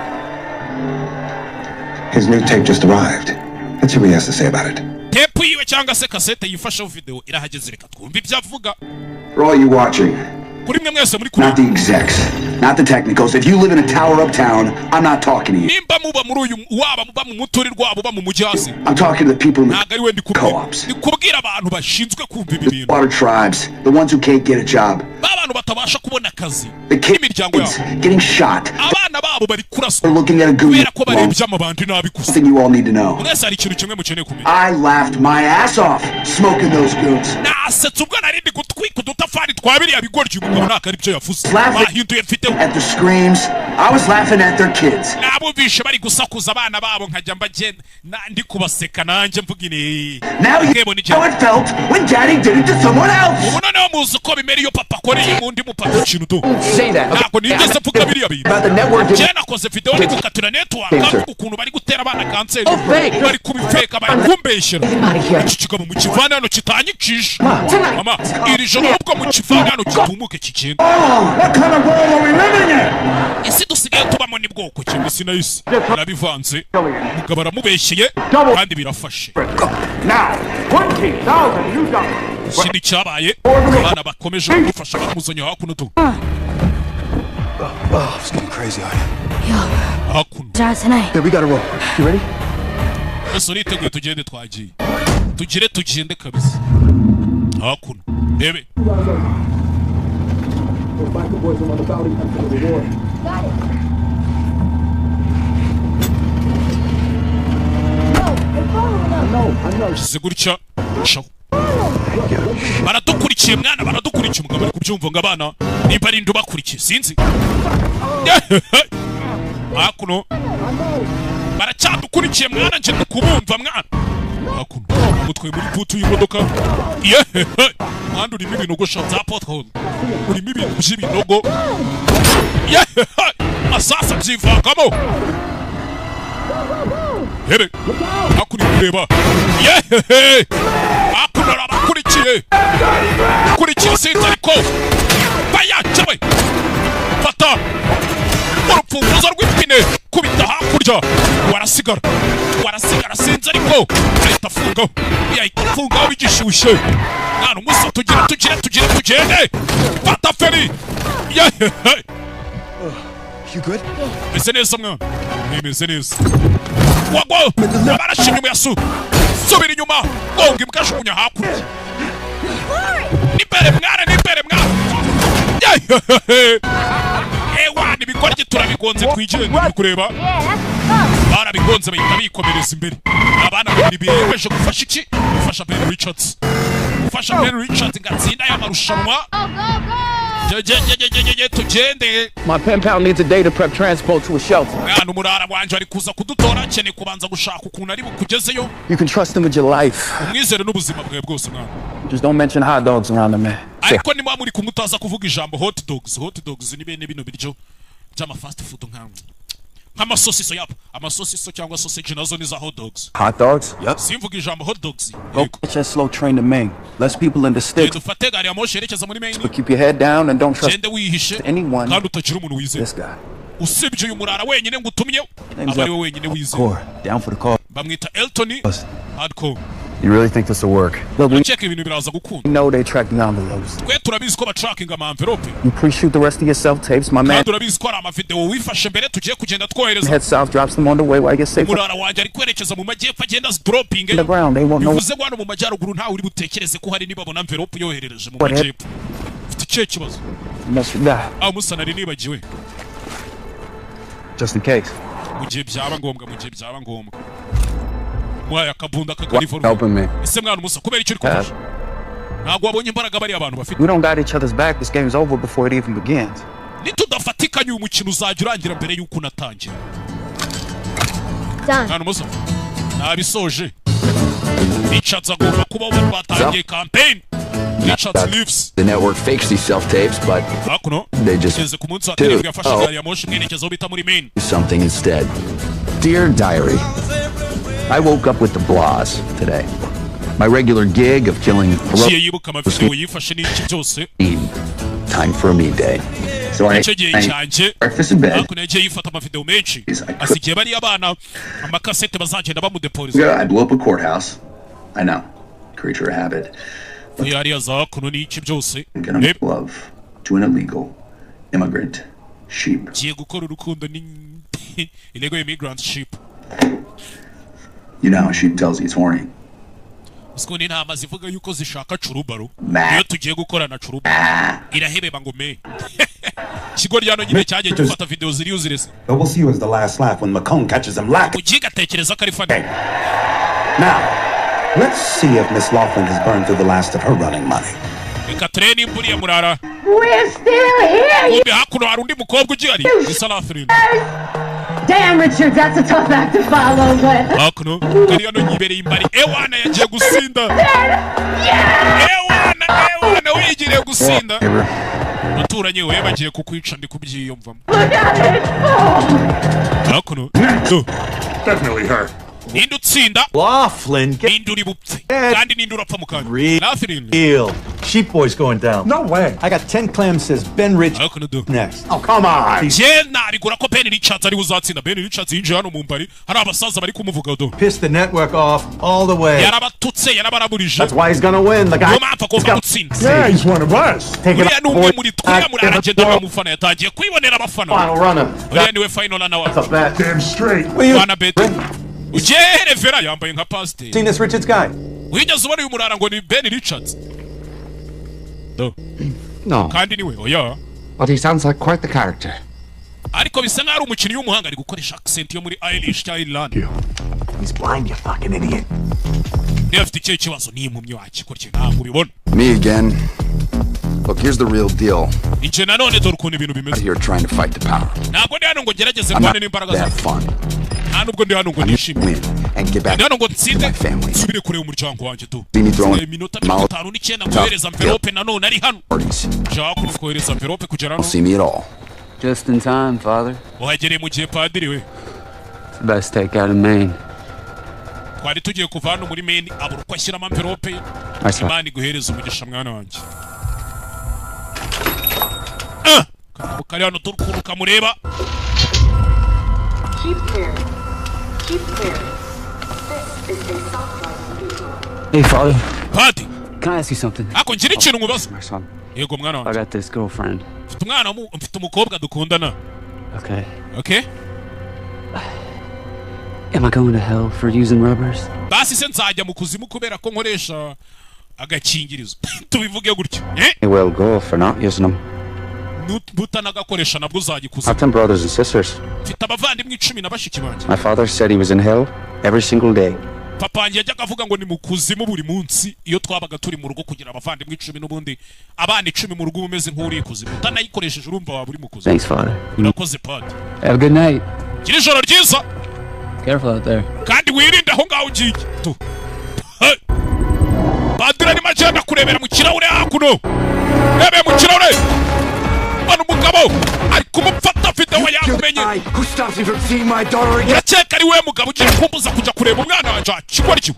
His new tape just arrived. Let's hear what he has to say about it. Tape yiwe cyangwa se cassette yifashe video irahageze reka twumve ibyo avuga. For all you watching, not the execs, not the technicals. If you live in a tower uptown, I'm not talking to you. I'm talking to the people in the co-ops. The water tribes, the ones who can't get a job. The kids getting shot. They're looking at a goon. Something you all need to know. I laughed my ass off smoking those goons. Laughing at the screams. I was laughing at their kids. Now you know how it felt when Daddy did it to someone else. Say that. About the network. What kind of world are we living in? Isi dusigaye tubamo ni bwoko cyangwa isi na isi barabivanze mugabo aramubeshyeye kandi birafashe. Now 20,000 new dollars. Ikindi cyabaye abana bakomeje gufasha bamuzanye hakuno tu. It's getting crazy out here. Hakuno. Yeah, we gotta roll. You ready? Ese uriteguye tugende twagiye. Tugende kabisa. Hakuno. Bebe. Zigurcha shaw baradukurikiye mwana baradukurikiye umugabo ari kubyumva ngo abana nimba ari ndu bakurikiye sinzi hakuno baracyadukurikiye mwana nje kubumva mwana hakuno umutwe muri putu y'imodoka mwana urimo ibinogo za pothole urimo ibintu by'ibinogo asasa byivangamo Hebe hakuri kureba hakuno abakurikiye kurikiye sinzi ariko bayacawe fata urupfunguzo rw'ipine kubita hakurya warasigara sinzi ariko ahita afungaho bigishyushye mwana umusa tugende fata feri You good? Meze neza mwana meze neza wagwa barashimye umuyasu subira inyuma gonga imbwashukunya hakurya nibere mwana ewa nibikorye turabigonze twijende kureba barabigonze bahita bikomereza imbere abana babiri biyemeje gufasha iki gufasha Ben Richards ngatsinda y'amarushanwa My pen pal needs a day to prep transport to a shelter. You can trust him with your life. Just don't mention hot dogs around the man. Amasosiso cyangwa sausage nazo ni za hot dogs. Hot dogs? Yep. Simvuga ijambo hot dogs. Go get your slow train to Maine. Less people in the sticks. But keep your head down and don't trust anyone. This guy. Usibye uyu murara wenyine ngutumye abari we wenyine wize. Down for the call. Bamwita Elton Hardcore. You really think this will work? Look, we check ibintu biraza gukunda. know they track the envelopes. Twe turabizi ko batracking ama envelope. You pre-shoot the rest of your self-tapes, my man. Turabizi ko ari ama video wifashe mbere tugiye kugenda twohereza. Head south, drops them on the way while I get safe. Murara wanje ari kwerekeza mu majyepfo agenda dropping. The ground, they won't know. Bivuze ngo hano mu majyaruguru ntawe uri butekereze ko hari nibabona envelope yoherereje mu majyepfo. Ufite icyo kibazo? Musana ari nibagiwe. Just in case. Mu gihe byaba ngombwa. Mwaya kabunda kakarivoru. Ese mwana musa kubera icyo uri kufasha? Ntabwo wabonye imbaraga bari abantu bafite. We don't got each other's back. This game's over before it even begins. Nitudafatikanye uyu mukino uzajya urangira mbere yuko unatangira. Mwana musa. Nabisoje. Richards agomba kuba ubu batangiye campaign. Richards lives. The network fakes these self-tapes, but they just do something instead. Dear Diary, I woke up with the blahs today. My regular gig of killing time for a me day. So I breakfast in bed. Yeah, I blew up a courthouse. I know. Creature of habit. I'm gonna make love to an illegal immigrant sheep. You know how sheep tells you it's horny. But we'll see you as the last laugh when McCone catches him lacking. Now, let's see if Miss Laughlin has burned through the last of her running money. We're still here! Damn, Richard, that's a tough act to follow, but... Definitely her. Nindutsinda Laughlin, ninduri bupfe kandi nindura pfa mukanya real sheep boys going down. No way. I got 10 clams says Ben Rich next. Oh come on. Je nabigura ko Ben Richards ari uzatsinda. Ben Richards yinjiye hano mu mbari hari abasaza bari kumuvuga do. Piss the network off all the way. Yarabatutse yarabaraburije. That's why he's gonna win. The guy. Yeah, he's one of us. Take it up. Muri twa muri aragenda bamufana yatangiye kwibonera abafana. Final runner. Niwe final na That's a bet. Damn straight. Wana bet. Ujere vera yambaye nka pastor. Seen this Richards guy? Wigeze ubona uyu murara ngo ni Ben Richards? No. Kandi niwe oya. But he sounds like quite the character. Ariko bisa nk'ari umukinnyi w'umuhanga ari gukoresha accent yo muri Irish cyangwa Ireland. He's blind, you fucking idiot. Niba afite icyo kibazo ni impumyi wakikorye ntabwo ubibona. Me again. Look, here's the real deal. Inje nanone dore ukuntu ibintu bimeze. You're trying to fight the power. Ntabwo ndi hano ngo gerageze mbane n'imbaraga zawe. Have fun. Nubwo ndi hano ngo nishimye. Ndi hano ngo nsinde nsubire kureba umuryango wanjye tu. Iminota 59 kohereza envelope nanone ari hano. Jacques kohereza envelope kugera hano. See me at all. Just in time, Father. Wahagere mu gihe padiri we. It's the best take out of Maine. Twari tugiye kuva hano muri Maine abura uko ashyiramo envelope. Imana iguhereza umugisha mwana wanjye. Kari hano turukuru kamureba. Keep clear. Keep clear. This is a soft. Hey, Father. Paddy. Can I ask you something? Ako ngira ikintu nkubaza. My son. Yego mwana wanjye. I got this girlfriend. Mfite umukobwa dukundana. Okay. Okay? Am I going to hell for using rubbers? Basi se nzajya mu kuzimu kubera ko nkoresha agakingirizo. Tubivuge gutyo. You will go for not using them. Butanagakoresha nabwo uzagikuza. I've 10 brothers and sisters. Mfite abavandimwe 10 na bashiki banjye. My father said he was in hell every single day. Papa wanjye yajyaga avuga ngo ni mu kuzimu buri munsi iyo twabaga turi mu rugo kugira abavandimwe 10 n'ubundi abana 10 mu rugo umeze nk'uri kuzimu. Utanayikoresheje urumva waba uri mu kuzimu. Thanks, Father. Urakoze Paddy. Have a good night. Gira ijoro ryiza. Careful out there. Kandi wirinde aho ngaho ugiye. Padiri ari majyana kurebera mu kirahure hakuno. Rebe mu kirahure. Bano mugabo ari kumufata video yakumenye. Who stops me from seeing my daughter again? Urakeka ari we mugabo ugiye kumbuza kujya kureba umwana wanje kigwa aricyo.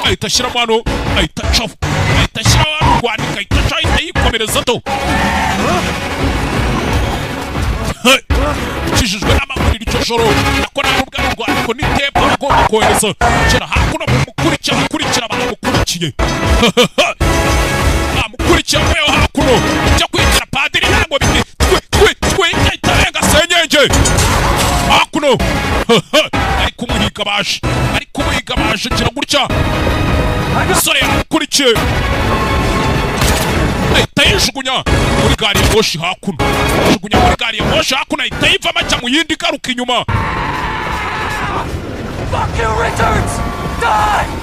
Ahita ashyiramo hano, ahita acaho. Ahita ashyiraho hano rwandika, ahita acaho, ahita yikomereza to. Kijijwe n'amaguru icyo ijoro nako nta nubwo ari urwandiko n'itepo agomba kohereza kera hakuno mukurikira bamukurikiye bamukurikira mweho hakuno ujya kwitira padiri ntabwo twitarenga senyenge hakuno ari kumuhiga baje kira gutya umusore yamukurikiye ahita yijugunya muri gari ya moshi hakuno ahita yivamo ajya mu yindi igaruka inyuma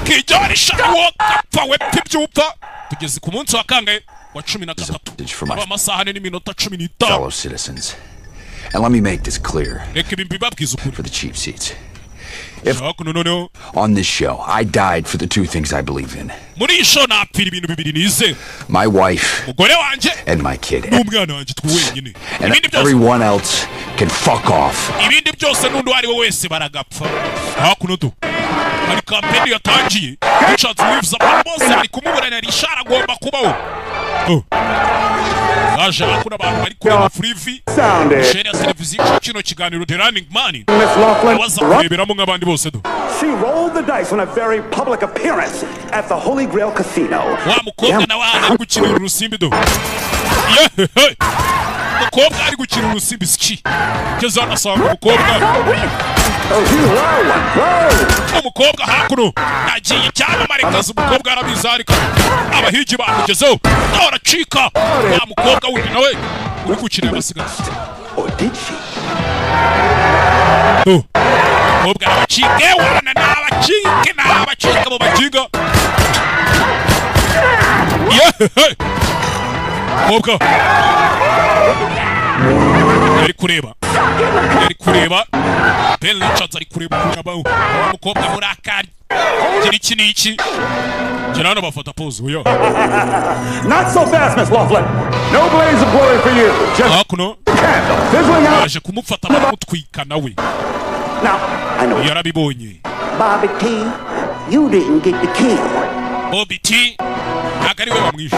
kijarisha wo kapfa we pibyupfa tugeze ku munsi wa kangahe wa 13 aba amasaha n'iminota 15 fellow citizens. And let me make this clear for the cheap seats. If on this show I died for the two things I believe in, my wife and my kid, and everyone else can fuck off. hari kampeni yatangiye Richard Reeves abantu bose bari kumuburana rishara agomba kubaho aje hakuna abantu bari kureba Freevy share televiziyo kino kiganiro The Running Man waza kureberamo nk'abandi bose do. She rolled the dice on a very public appearance at the Holy Grail Casino. Wa mukobwa na wana ari gukina urusimbi do. Mukobwa ari gukina urusimbi ski keza nasanga mukobwa umukobwa hakuno nagiye cyamamare kazi umukobwa arabizarika abahigi bamugezeho aracika wa mukobwa wundi nawe uri gukina amasigaye umukobwa arabacike wana n'abacike mu bakinga umukobwa yari kureba Ben Richards ari kureba kugabaho umukobwa murakari gira iki n'iki gira hano bafata pose uyo Not so fast, Miss Laughlin. No blaze of glory for you. Just hakuno fizzling out. aje kumufata baramutwika nawe Now, I know yarabibonye Bobby T, you didn't get the key. Bobby T nagari we bamwishe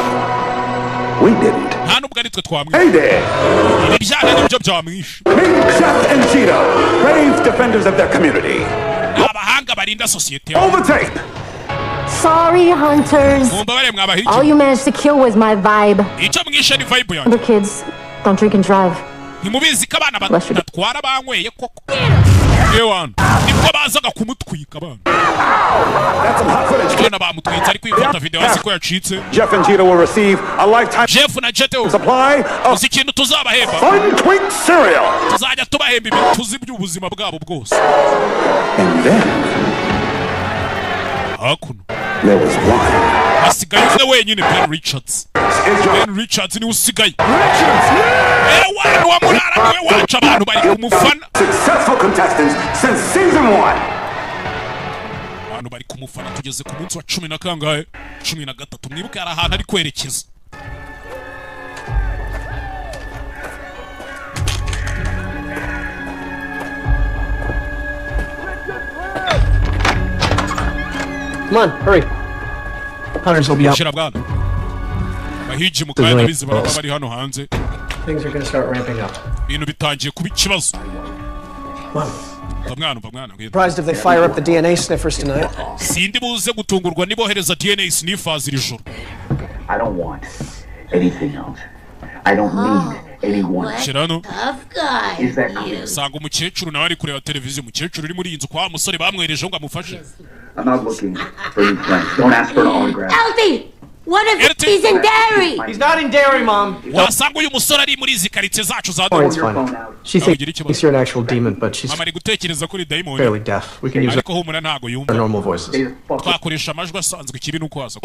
We didn't. nta nubwo ari twe twamwishe Hey there. ibyana nibyo byamwishe Meet Jeff and Cheeto, brave defenders of their community. abahanga barinda societe Hold the tape. Sorry, hunters. All you managed to kill was my vibe. icyo mwishe ni vibe yanjye. The kids don't drink and drive. ntimubizi ko abana batwara banyweye koko ewana nibwo bazaga kumutwika abana abana bamutwitse ari kwifata video hasi ko yacitse. Jeff and Cheeto will receive a lifetime Jeff na Cheeto supply of ikintu tuzabahemba Fun Twink cereal. tuzajya tubahemba ibintu tuzi by'ubuzima bwabo bwose. And then hakuno there was one. hasigaye umwe wenyine Ben Richards niwe usigaye. ewana wa murara niwe waca abantu bari kumufana. Successful contestants since season 1. abantu bari kumufana tugeze ku munsi wa 10 na kangahe 13 mwibuke ari ahantu ari kwerekeza. Come on, hurry. Hunters will be out. bahiji mukanya bizi baraba bari hano hanze. Things are going to start ramping up. Ibintu bitangiye kuba ikibazo. Mwana. Surprised if they fire up the DNA sniffers tonight. Sindi buze gutungurwa nibohereza DNA sniffers iri joro. I don't want anything else. I don't need anyone. Shirano. Sanga umukecuru nawe ari kureba televiziyo umukecuru uri muri inzu kwa musore bamwereje ngo amufashe. I'm not looking for any friends. Don't ask for an autograph. Alfie! What if he's in dairy? He's not in dairy, Mom. Wasanga uyu musore ari muri izi karitsiye zacu za It's fine. She thinks you're an actual demon, but she's mama ari gutekereza kuri daimon. fairly deaf. We can use ariko humura ntago yumva. our normal voices. Twakoresha amajwi asanzwe ikibi nuko haza.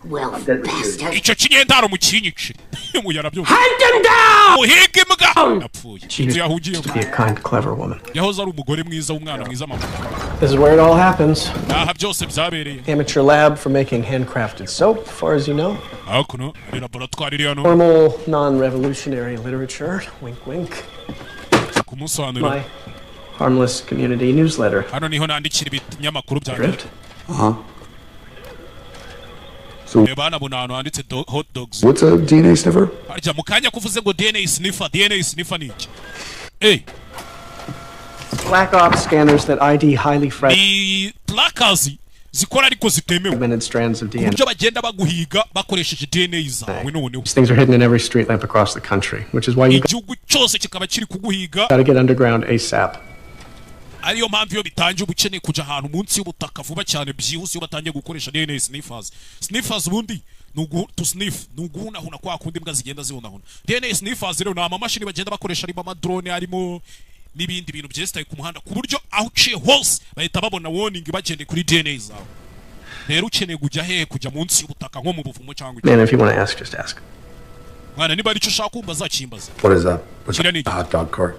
Well, bastard. Icyo kinyendaro mu kinyice. Muyarabyo. Hunt him down! Muhige imbwa. Napfuye. She used to be a kind, clever woman. Yahoze ari umugore mwiza w'umwana mwiza mama. This is where it all happens. Aha byose byabereye. Amateur lab for making handcrafted soap, far as you know. Hakuno ari laboratoire iri hano. Normal, non-revolutionary literature. Wink, wink. Kumusobanurira. My harmless community newsletter. Hano niho nandikira ibinyamakuru byanjye. So, hot dogs. What's a DNA sniffer? Arja mukanya kuvuze ngo DNA sniffer ni iki? Hey. black ops scanners that ID highly fragmented zikora ariko zitemewe strands of DNA. Kubyo bagenda baguhiga bakoresheje DNA zawe noneho. These things are hidden in every street lamp across the country, which is why you igihugu cyose kikaba kiri kuguhiga. Gotta get underground ASAP. Ariyo mpamvu yo bitangiye ubukeneye kuja ahantu munsi y'ubutaka vuba cyane byihuse yo batangiye gukoresha DNA sniffers. Sniffers ubundi nugu to sniff nuguhunahuna kwa kundi mbwa zigenda zihunahuna. DNA sniffers rero ni amamashini bagenda bakoresha arimo amadrone arimo n'ibindi bintu byesitaye ku muhanda ku buryo aho uciye hose bahita babona warning bagende kuri DNA zawe. Rero ukeneye kujya hehe kujya munsi y'ubutaka nko mu buvumo cyangwa Man, if you want to ask, just ask. Mwana niba arico ushaka kumbaza kimbaza. What is that? What's a hot dog cart?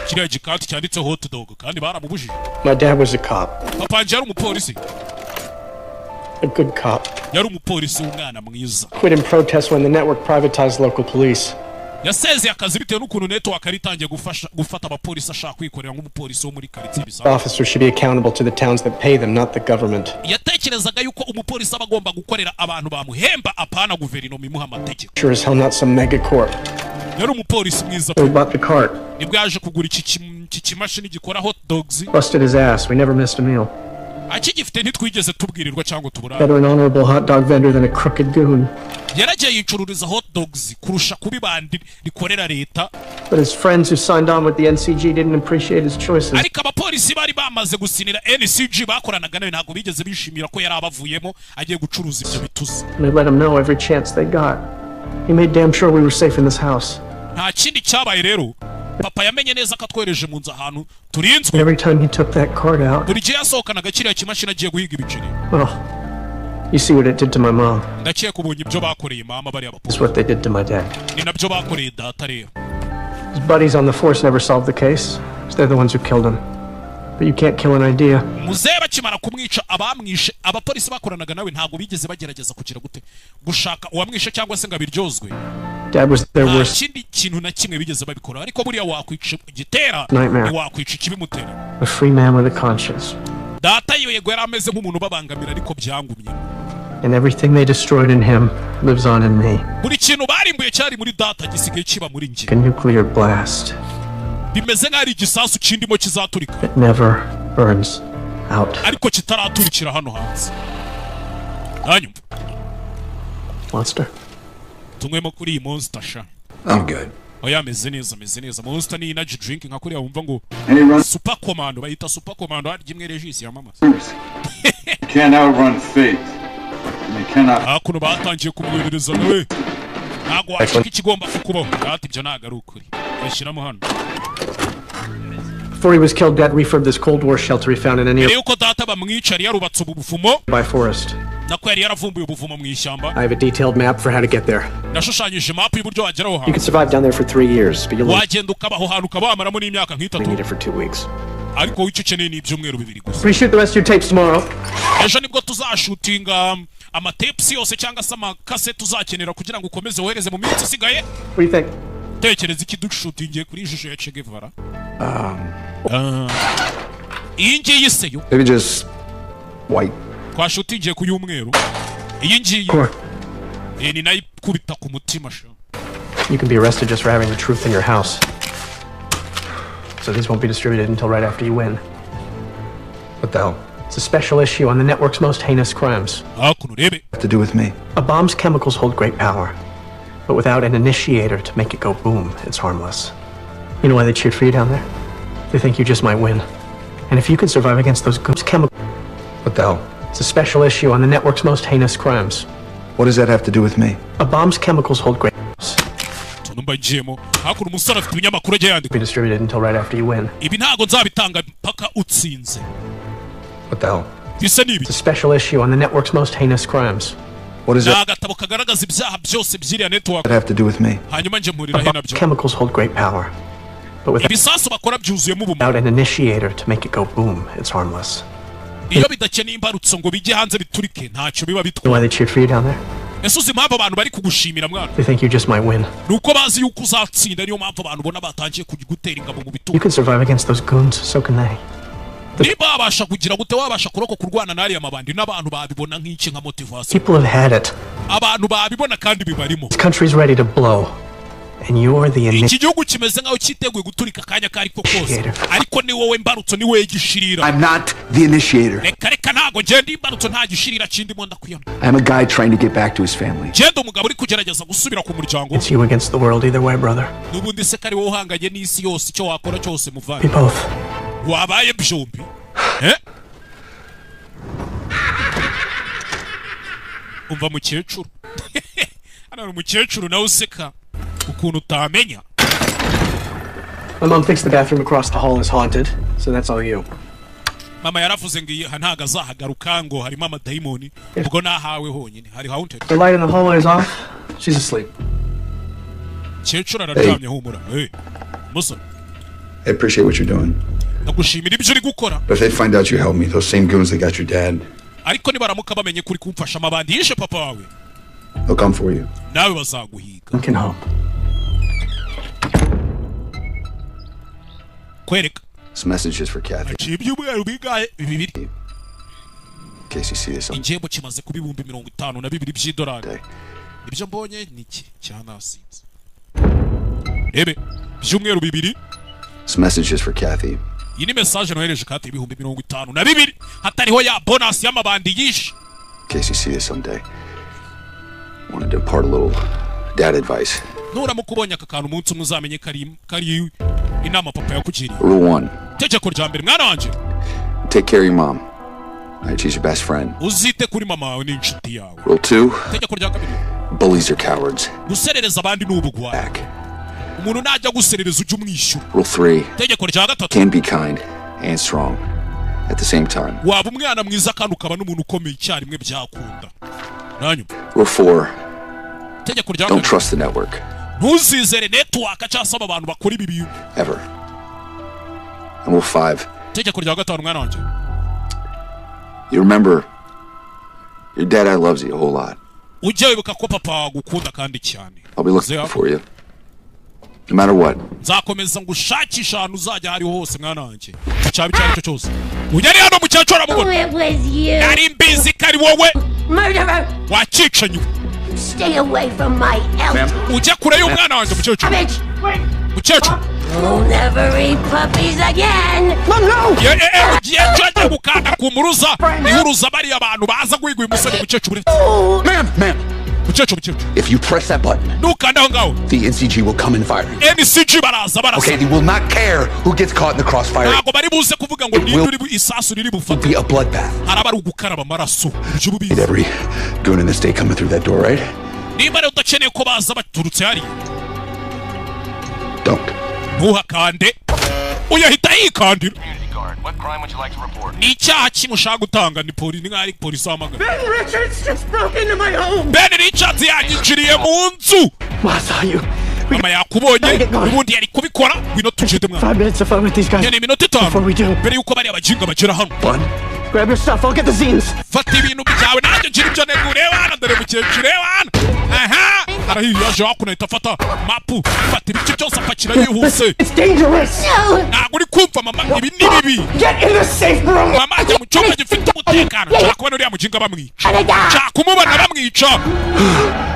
Kiriya gikati cyanditse hot dog kandi baramubujije. My dad was a cop. Papa yari umupolisi. A good cop. Yari umupolisi w'umwana mwiza. Quit in protest when the network privatized local police. Yasezeye akazi bitewe n'ukuntu network ari itangiye gufata abapolisi ashaka kwikorera nk'umupolisi wo muri quartier bisaho. Officers should be accountable to the towns that pay them, not the government. Yatekerezaga yuko umupolisi abagomba gukorera abantu bamuhemba apana guverinoma imuha amategeko. Sure as hell not some mega corp. Yari umupolisi mwiza. We bought the cart. Nibwo yaje kugura iki kimashini gikora hot dogs. Busted his ass. We never missed a meal. Akigifite ntitwigeze tubwirirwa cyangwa tubura. Better an honorable hot dog vendor than a crooked goon. Yaragiye yicururiza hot dogs kurusha kubibandi rikorera leta. But his friends who signed on with the NCG didn't appreciate his choices. Ariko abapolisi bari bamaze gusinira NCG bakoranaga nawe ntago bigeze bishimira ko yari abavuyemo agiye gucuruza ibyo bituzi. They let him know every chance they got. He made damn sure we were safe in this house. Nta kindi cyabaye rero. Papa yamenye neza ko atwereje mu nzu ahantu turinzwe. Every time he took that card out. Buri gihe yasohokanaga kiriya kimashini agiye guhiga ibiceri. Well, you see what it did to my mom. Ndakiye kubonye ibyo bakoreye mama bari abapolisi. It's what they did to my dad. Ni nabyo bakoreye data rero. His buddies on the force never solved the case. They're the ones who killed him. But you can't kill an idea. Muzee bakimara kumwica abamwishe abapolisi bakoranaga nawe ntago bigeze bagerageza kugira gute gushaka uwamwishe cyangwa se ngabiryozwe. Dad was their worst. Ikindi kintu na kimwe bigeze babikora ariko buriya wakwica igitera wakwica ikibimutera. A free man with a conscience. Data yego yari ameze nk'umuntu babangamira ariko byangumye. And everything they destroyed in him lives on in me. Buri kintu barimbuye cyari muri data gisigaye kiba muri nje. A nuclear blast. Bimeze nk'ari igisasu kindimo kizaturika. It never burns out. Ariko kitaraturikira hano hanze. Hanyuma. Monster. Tumwemo kuri iyi monster sha. I'm good. Oya meze neza. Monster ni energy drink nka kuriya wumva ngo Super Commando bayita Super Commando hari gimwe regis ya mama. Can't outrun fate. You cannot. Akuno batangiye kumwohereza nawe. Ntago washika ikigomba kukubaho. Ati byo ntago ari ukuri. Yashiramo hano. Before he was killed, Dad refurbed this Cold War shelter he found in an yuko data bamwica yarubatse ubuvumo by forest. Nako yari yaravumbuye ubuvumo mu ishyamba. I have a detailed map for how to get there. Nashushanyije map y'uburyo wageraho hantu. You can survive down there for 3 years, but you'll wagenda ukabaho hantu ukabamaramo n'imyaka nk'itatu. Need it for 2 weeks. Ariko wicyo ukeneye ni ibyumweru 2 gusa. Reshoot the rest of your tapes tomorrow. Ejo nibwo tuzashutinga amatapes yose cyangwa se amakase tuzakenera kugira ngo ukomeze wohereze mu minsi isigaye. What do you think? Tekereza iki dushutingiye kuri ishusho ya Che Guevara. Iyi ngiyi seyo. Maybe just white. Kwa shutingiye ku y'umweru. Iyi ngiyi. Ni nayo kubita ku mutima sha. You can be arrested just for having the truth in your house. So these won't be distributed until right after you win. What the hell? It's a special issue on the network's most heinous crimes. What to do with me? A bomb's chemicals hold great power. But without an initiator to make it go boom, it's harmless. You know why they cheered for you down there? They think you just might win. And if you can survive against those chemicals... What the hell? It's a special issue on the network's most heinous crimes. What does that have to do with me? A bomb's chemicals hold great... Be distributed until right after you win. Ibi ntago nzabitanga mpaka utsinze. What the hell? It's a special issue on the network's most heinous crimes. What is that? That have to do with me? Chemicals hold great power. But without an initiator to make it go boom, it's harmless. You know why they cheered for you down there? They think you just might win. You can survive against those goons, so can they. People have had it. This country's ready to blow. And you're the initiator. I'm not the initiator. I'm a guy trying to get back to his family. It's you against the world either way, brother. We both. Umva mukecuru. Ana mukecuru nawe useka ukuntu utamenya. My mom thinks the bathroom across the hall is haunted, so that's all you. Mama yaravuze ngo ntaga azahagaruka ngo harimo amadayimoni ubwo nahawe honyine hari haunted. The light in the hallway is off. She's asleep. Mukecuru araryamye humura. Musa. I appreciate what you're doing. Nagushimira ibyo uri gukora. But if they find out you helped me, those same goons that got your dad. Ariko nibaramuka bamenye kuri kumfasha amabandi yishe papa wawe. They'll come for you. Nawe bazaguhiga. You can hope. Kwereka. This message is for Kathy. Ibyumweru bigaye bibiri. In case you see this. Injembo kimaze kuba 52,000 by'idolari. Ibyo mbonye niki cyanasinze. Ebe byumweru bibiri. This message is for Kathy. Iyi ni message nohereje Kathy 52,000 hatariho ya bonus y'amabandi yishe. In case you see this someday. Wanted to impart a little dad advice. Nuramukubonye aka kantu umunsi muzamenye kari inama papa yakugiriye. Rule 1. Tegeko rya mbere mwana wanje. Take care of your mom. She's your best friend. Uzite kuri mama wawe n'inshuti yawe. Rule 2. Tegeko rya kabiri. Bullies are cowards. Guserereza abandi n'ubugwa. Umuntu najya guserereza uje umwishyura. Rule 3. Tegeko rya gatatu. Can be kind and strong at the same time. Waba umwana mwiza kandi ukaba n'umuntu ukomeye icyarimwe byakunda. Nanyu. Rule 4. Tegeko rya Don't trust the network. Ntuzizere network cyangwa abantu bakora ibi bintu. Ever. And Rule 5. Tegeko rya gatanu mwana wanje. You remember, your dad loves you a whole lot. Ujye wibuka ko papa gukunda kandi cyane. I'll be looking for you. No matter what. Nzakomeza ngushakisha ahantu uzajya hari hose mwana wanje. Cyaba cyari cyo cyose. Ujyari hano mukecuru aramubona. Yari mbizi kari wowe. Murderer. Wacicanye. Stay away from my elf. Ujye kure y'umwana wanje mukecuru. Mukecuru. You'll never eat puppies again. No. Ugiye gukanda ku muruza. Ihuruza bari abantu baza guhigwa umusore mukecuru. Ma'am. If you press that button, the NCG will come and fire you. NCG baraza. Okay, they will not care who gets caught in the crossfire. It will be a bloodbath. Need every goon in the state coming through that door, right? Don't. What crime would you like to report? Ben Richards just broke into my home. Ben Richards yanyinjiriye mu nzu. I saw you. Mama yakubonye ubundi yari kubikora ngwino tujede mwana. 5 minutes to fight with these guys. Yene minute 5 before we do. Mbere yuko bari abajinga bagera hano. Grab your stuff, I'll get the zines. Fata ibintu byawe nanjye njiri byo negure wana dore mukecure wana. Aha! Arahiye aje hakunahita fata mapu. Fata ibiki byose apakira yihuse. It's dangerous. Ntabwo uri kumva mama ibi ni bibi. Get in the safe room. Mama ajya mu cyumba gifite umutekano. Cyakubona uriya mujinga bamwica. Cyakumubona bamwica.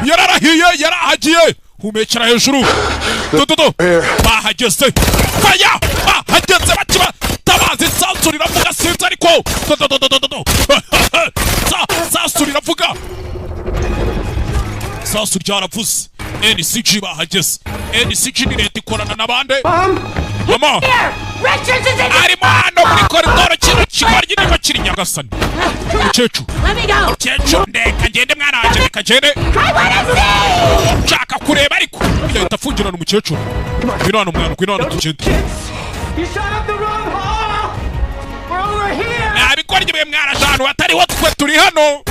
Yararahiye yarahagiye. Humekera hejuru. Dododo. Bahageze. Faya! Bahageze bakiba. Tabazi sansurira vuga sinzi ariko. Dodododododo. Sansurira vuga. Sansurira ryaravuze. NCG bahageze. NCG ni leta ikorana n'abande. Mama. Richards is in Ari mano muri koridoro kintu kibarye niba kiri Nyagasani. Mukecuru. Mukecuru ndeka ngende mwana wanje reka ngende. Nshaka kureba ariko. Yahita afungirana umukecuru. Ngwino hano mwana ngwino hano tugende. You shot up the wrong hall. We're over here. Nabikora igihe mwana jano atariho twe turi hano.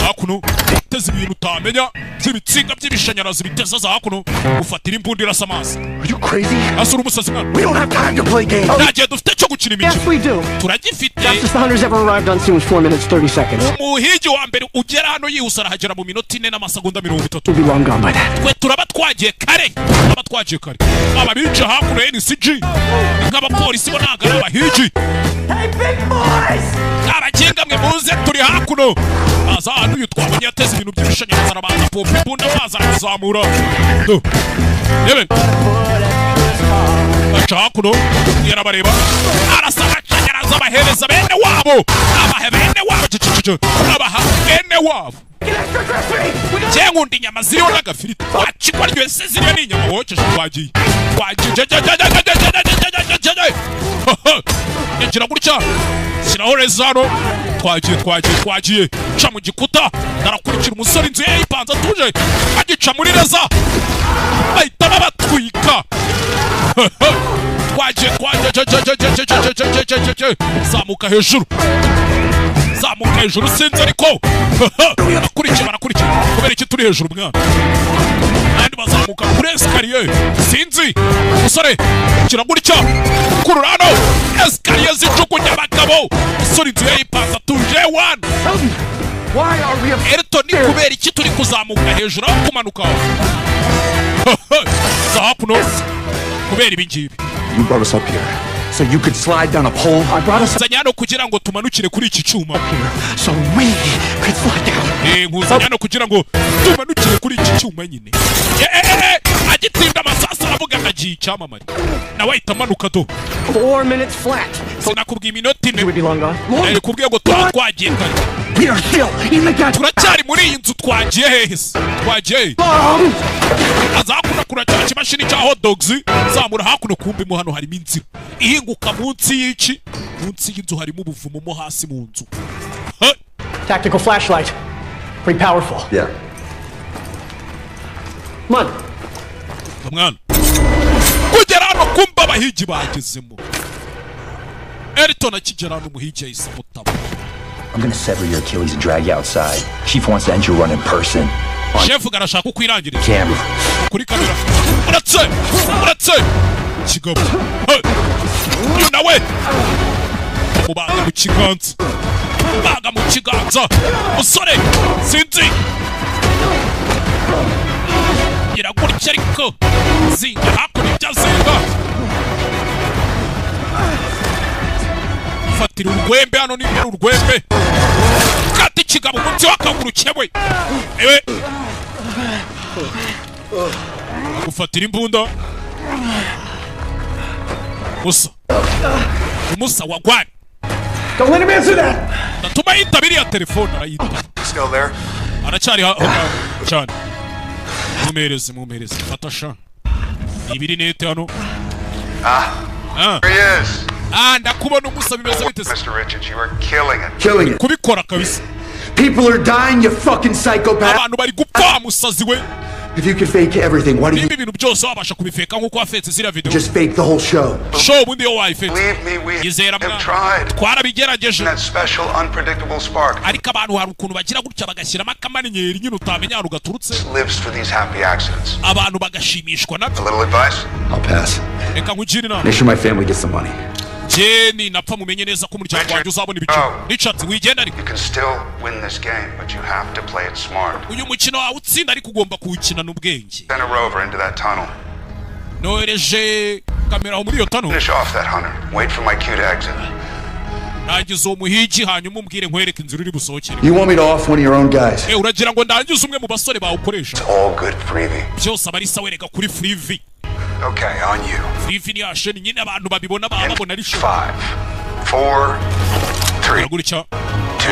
Hakuno teze ibintu utamenya by'ibitsinga by'ibishanyarazi biteza za hakuno ufatira imbundira samasi. Are you crazy? Asura umusazi mwana. We don't have time to play games. Nagiye dufite cyo gukina imikino. Yes we do. Turagifite. Fastest the hunters ever arrived on scene was 4 minutes 30 seconds. Umuhigi wa mbere ugera hano yihuse arahagera mu minota 4 n'amasegonda 30. We'll be long gone by that. Twe turaba twagiye kare. Ababinje hakuno NCG. Nk'abapolisi bo nagara abahigi. Hey big boys. Abagenga mwe muze turi hakuno. Aza hano yitwabonye ateze ibintu by'ibishanyarazi arabanza pompa imbunda baza kuzamura. Yewe. Achakuno yarabareba. Arasaba chanyaraza abahereza bene wabo. Abahebene wabo cici. Abahebene wabo. Chengundi nyama ziriho n'agafiriti. Wacikwa ryose ziriho n'inyama wokeje twagiye. Yagira gutya. Sinaho rezano. Twagiye. Ca mu gikuta. Ndarakurikira umusore inzu ye yipanze atuje. Agica muri reza. Bahita babatwika. Twagiye. Zamuka hejuru sinzi ariko barakurikira kubera iki turi hejuru mwana kandi bazamuka kuri esikariye sinzi umusore kira gutya kururano esikariye zijugunya abagabo umusore inzu yayipanze atuje one Elton ni kubera iki turi kuzamuka hejuru aho kumanuka zahakuno kubera ibi ngibi. You brought us up here so you could slide down a pole. I brought us zanyano kugira ngo tumanukire kuri iki cyuma so we could slide down. Nkuzanyano kugira ngo tumanukire kuri iki cyuma nyine. Agitinda amasasa aravuga ngagiye icyamamare nawe ahita amanuka do 4 minutes flat. Sinakubwiye iminota ine kubwiye ngo twagiye kare. We are still in the gun. Turacyari muri iyi nzu twagiye hehe se twagiye azakuna kuracyara kimashini cya hot dogs zamura hakuno kumbi mu hano harimo inzira ihinguka munsi y'iki munsi y'inzu harimo ubuvumo mo hasi mu nzu. Tactical flashlight. Pretty powerful. Yeah. Come on. Mwana kugera hano kumba abahigi bagezemo. Elton akigera hano umuhigi yahise mutaba. I'm gonna sever your Achilles and drag you outside. Chief wants to end your run in person. Chef garashaka ukwirangirira. Camera. Kuri kamera. Uratse. Kigabo. You nawe. Mubaga mu kiganza. Musore. Sinzi. Iragurikira ariko. Zinga hakuno ibyazinga. Fatira urwembe hano ni urwembe. Kati kigabo munsi wakaguru cyewe. Ewe. Gufatira imbunda. Musa wagwani. Don't let him answer that. Natuma yitabiri ya telefone arayita. Still there? Aracyari cyane. Mumereze. Fatasha. Ibiri nete hano. There he is. Ndakubona umusa bimeze bite se? Mr. Richards, you are killing it. Kubikora kabisa. People are dying, you fucking psychopath. Abantu bari gupfa musazi we. If you could fake everything, why do you ibintu byose wabasha kubifeka nkuko wafetse zira video? Just fake the whole show. Show bundi yo wife. Believe me, we have tried. Twarabigerageje. That special unpredictable spark. Ariko abantu hari ukuntu bagira gutya bagashyiramo akamaninyeri nyine utamenya aho gaturutse. Lives for these happy accidents. Abantu bagashimishwa nabyo. A little advice? I'll pass. Reka nkugire inama. Make sure my family gets some money. Jenny napfa mumenye neza ko umuryango wanjye uzabona ibiciro. Richard wigenda ariko. You can still win this game, but you have to play it smart. Uyu mukino wawe utsinda ariko ugomba kuwukina n'ubwenge. Send a rover into that tunnel. Nohereje kamera aho muri iyo tunnel. Finish off that hunter. Wait for my cue to exit. Nangize umuhigi hanyuma umbwire nkwereke inzira uri busohokere. You want me to off one of your own guys? Uragira ngo ndangize umwe mu basore bawukoresha. It's all good freebie. Byose abari sawereka kuri freebie. Okay, on you. Freebie ni asheni nyine abantu babibona babona ari show. 5, 4, 3. Aguricha.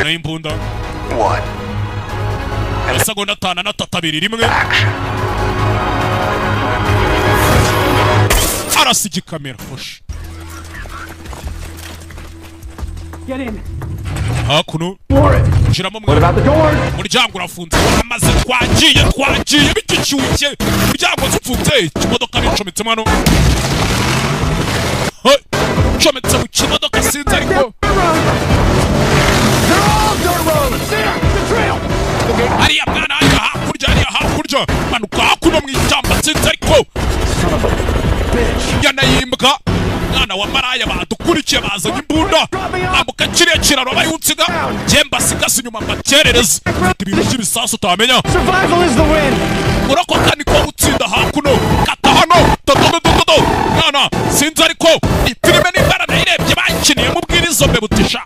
Na imbunda. 1. Asagonda tana na tatabiri rimwe. Arasigi kamera hosh. Get in. Hakuno. Shiramo What about the door? Umuryango urafunze. Amaze twagiye bikicyuke. Umuryango ufunze. Imodoka bicometse hano. Cometse mu kimodoka sinzi ariko. Ariya mwana hakurya. Manuka hakuno mu ishyamba sinzi ariko. Yanayimbwa. Mwana wa maraya badukurikiye bazanye imbunda. Ambuka kiriya kiraro bayunsiga. Jemba sigasi nyuma makerereza. Ibintu by'ibisasu utamenya. Survival is the win. Urakoka niko gutsinda hakuno. Kata hano. Dododododo. Mwana sinzi ariko. Ifilime n'imbara nayirebye bakiniye mu bwirizo mbe butisha.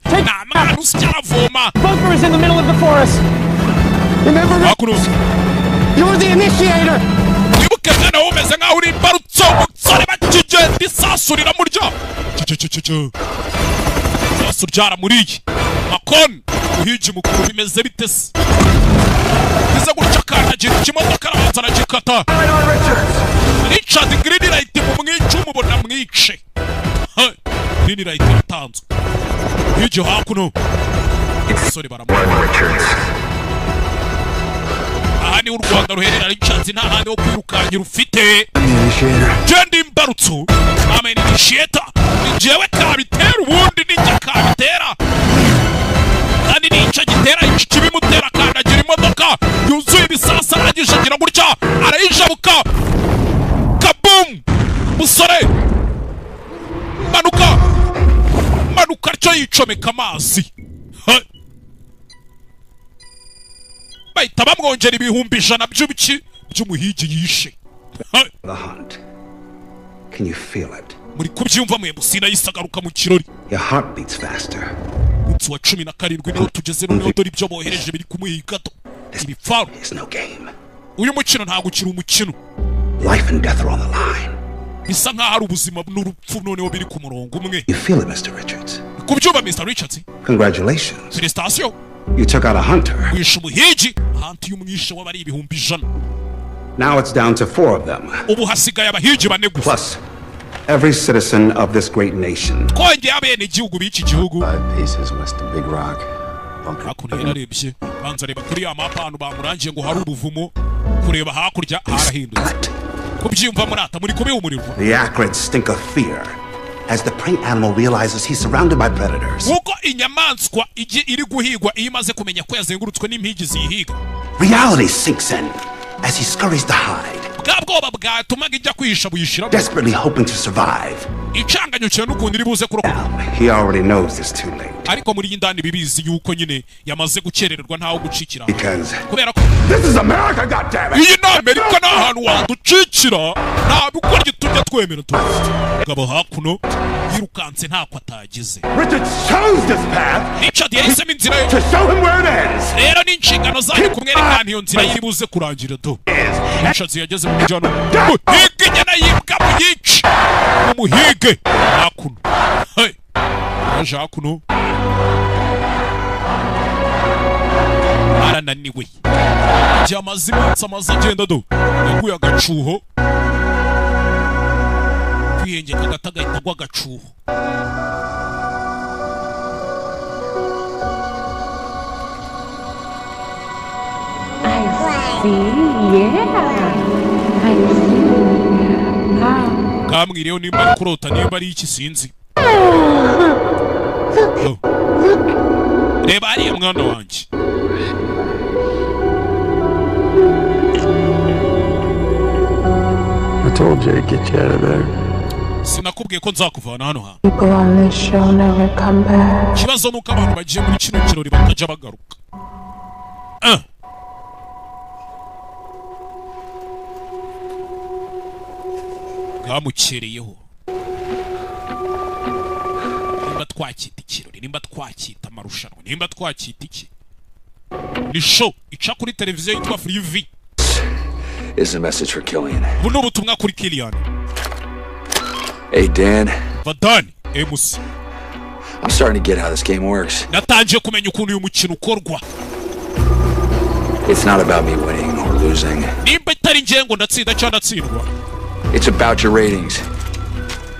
Na mwana usicyavoma. Bunker is in the middle of the forest. Remember, hakuno. You're the initiator. wibuke mwana wumeze nkaho uri imbarutso umusore bakigenda isasu riramurya isasu ryaramuriye makon uhigi mukuru bimeze bite se bize gutya akandagira ikimodoka arabanza aragikata Richard green light mu mwica umubona mwice green light yatanzwe higi hakuno umusore baramubona aha ni u Rwanda ruherera Richard nta handi ho kwirukangira ufite genda imbarutso amen initiator njyewe kabitera ubundi ninjye kabitera kandi nica gitera ikibimutera kandagira imodoka yuzuye ibisasa arangije agira gutya arayijabuka kabum musore manuka cyo yicomeka amazi bahita bamwongera ibihumbi 100 by'umuhigi yishe The hunt. Can you feel it? muri kubyumva mwe musina yisagaruka mu kirori. Your heart beats faster. Munsi wa 17 niho tugeze noneho dore ibyo bohereje biri kumuhigato. Ibifaru. It's no game. Uyu mukino ntago ukiri umukino. Life and death are on the line. Bisa nkaho hari ubuzima n'urupfu noneho biri ku murongo umwe. You feel it, Mr. Richards? Kubyumva Mr. Richards? Congratulations. Félicitations. You took out a hunter. Wishe umuhigi, hantu y'umwishe w'abari ibihumbi 100. Now it's down to 4 of them. Ubu hasigaye abahigi bane gusa. Plus every citizen of this great nation. Konge abene igihugu b'iki gihugu. 5 paces west of Big Rock. Hakurya yararebye, banza reba kuri amapanu bamurangiye ngo hari ubuvumo, kureba hakurya harahindutse. Kubyumva murata muri kubi umuriro. The acrid stink of fear as the prey animal realizes he's surrounded by predators. Uko inyamaswa iri guhigwa iyo imaze kumenya ko yazengurutswe n'impigi zihiga. Reality sinks in as he scurries to hide. Bwabwoba bwatumaga ijya kwihisha buyishira. Desperately hoping to survive. Icanganyo cyane n'ukundi ribuze kurokoka. He already knows it's too late. Ariko muri indani bibizi yuko nyine yamaze gukerererwa ntaho gucikira. Kubera ko this is America, goddammit. Iyi ni Amerika nta hantu waducikira. Nta bikora gitujya twemera tu. Gabo hakuno yirukanse ntako atagize. Richard chose this path. Richard yahisemo inzira ye. To show him where it ends. Rero ni inshingano zayo kumwerekana iyo nzira yiribuze kurangira do. Richard yageze mu mujyano. Muhige nyana yibwa mu yici. Umuhige hakuno. Hey. Aje hakuno. Arananiwe. Byamaze iminsi amaze agenda do. Yaguye agacuho. Kwiyengeka agatagahita gw'agacuho. Kamwiriyeho nimba ari kurota nimba ari iki sinzi. Reba hariya mwana wanjye. I told you I'd get you out of there. Sinakubwiye ko nzakuvana hano ha. People on this show never come back. Kibazo nuko abantu bagiye muri kino kirori bakaja bagaruka. Gamukereyeho. Nimba twakita ikirori, nimba twakita amarushanwa, nimba twakita iki. Ni show ica kuri televiziyo yitwa Free V. Is a message for Killian. Buno butumwa kuri Killian. Hey Dan. Vadani, MC. I'm starting to get how this game works. Natangiye kumenya ukuntu uyu mukino ukorwa. It's not about me winning or losing. Nimba itari ngiye ngo ndatsinda cyangwa ndatsindwa. It's about your ratings.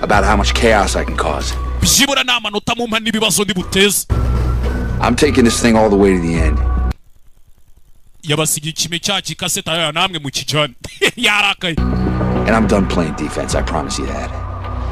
About how much chaos I can cause. Byibura n'amanota mu mpa n'ibibazo ndibuteza. I'm taking this thing all the way to the end. Yabasigiye ikime cyaki kaseta ya namwe mu kijana. Yarakaye. And I'm done playing defense, I promise you that.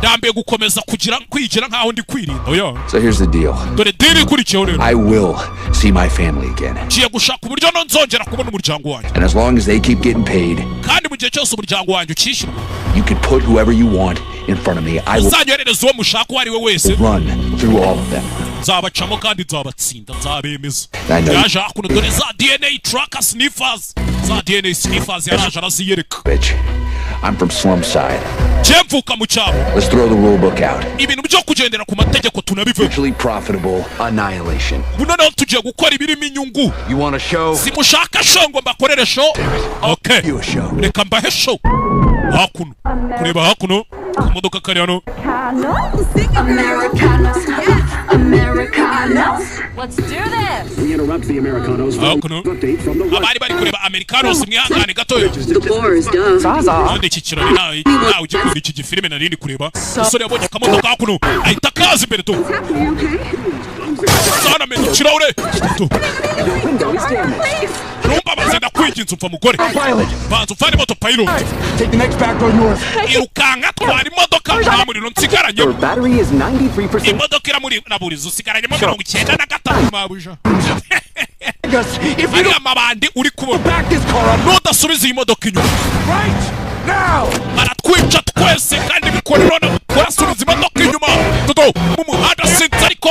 Dambe gukomeza kwigira nkaho ndi kwirinda oya. So here's the deal. Dore deal ikurikiyeho rero. I will see my family again. Ngiye gushaka uburyo nzongera kubona umuryango wanjye. And as long as they keep getting paid. Kandi mu gihe cyose umuryango wanjye ukishyura. You can put whoever you want in front of me. I will. Uzanyohereza uwo mushaka uwo ari we wese. Run through all of them. Nzabacamo kandi nzabatsinda nzabemeza. I know. Yaje hakuno dore za DNA tracker sniffers. Za DNA sniffers yaraje araziyereka. Bitch. I'm from slum side. Jemvuka mu cyabo. Let's throw the rule book out. Ibintu byo kugendera ku mategeko tunabive. Mutually profitable annihilation. Buno naho tugiye gukora ibirimo inyungu. You want a show? Simushaka show ngo mbakorere show. Okay. You a show. Reka mbahe show. hakuno kureba hakuno imodoka kari hano Let's do this. We interrupt the Americanos. Update from the abari bari kureba Americanos mwihangane gatoyo The floor is done. none iki kirori nawe ugikunda iki gifilime narindi kureba usore yabonye akamodoka hakuno ahita kaza imbere tu sana menya ikirahure rumba bazenda kwiginza upfa mugore banza ufane moto pilot take the next back door north. irukanga twara imodoka nta muriro nsigaranye Your battery is 93%. imodoka iramuri naburiza usigaranyemo 95 mabuja If ari amabandi uri kubona nudasubiza iyi modoka inyuma baratwica twese kandi bikorera kurasubiza imodoka inyuma dodo mu muhanda sinzi ariko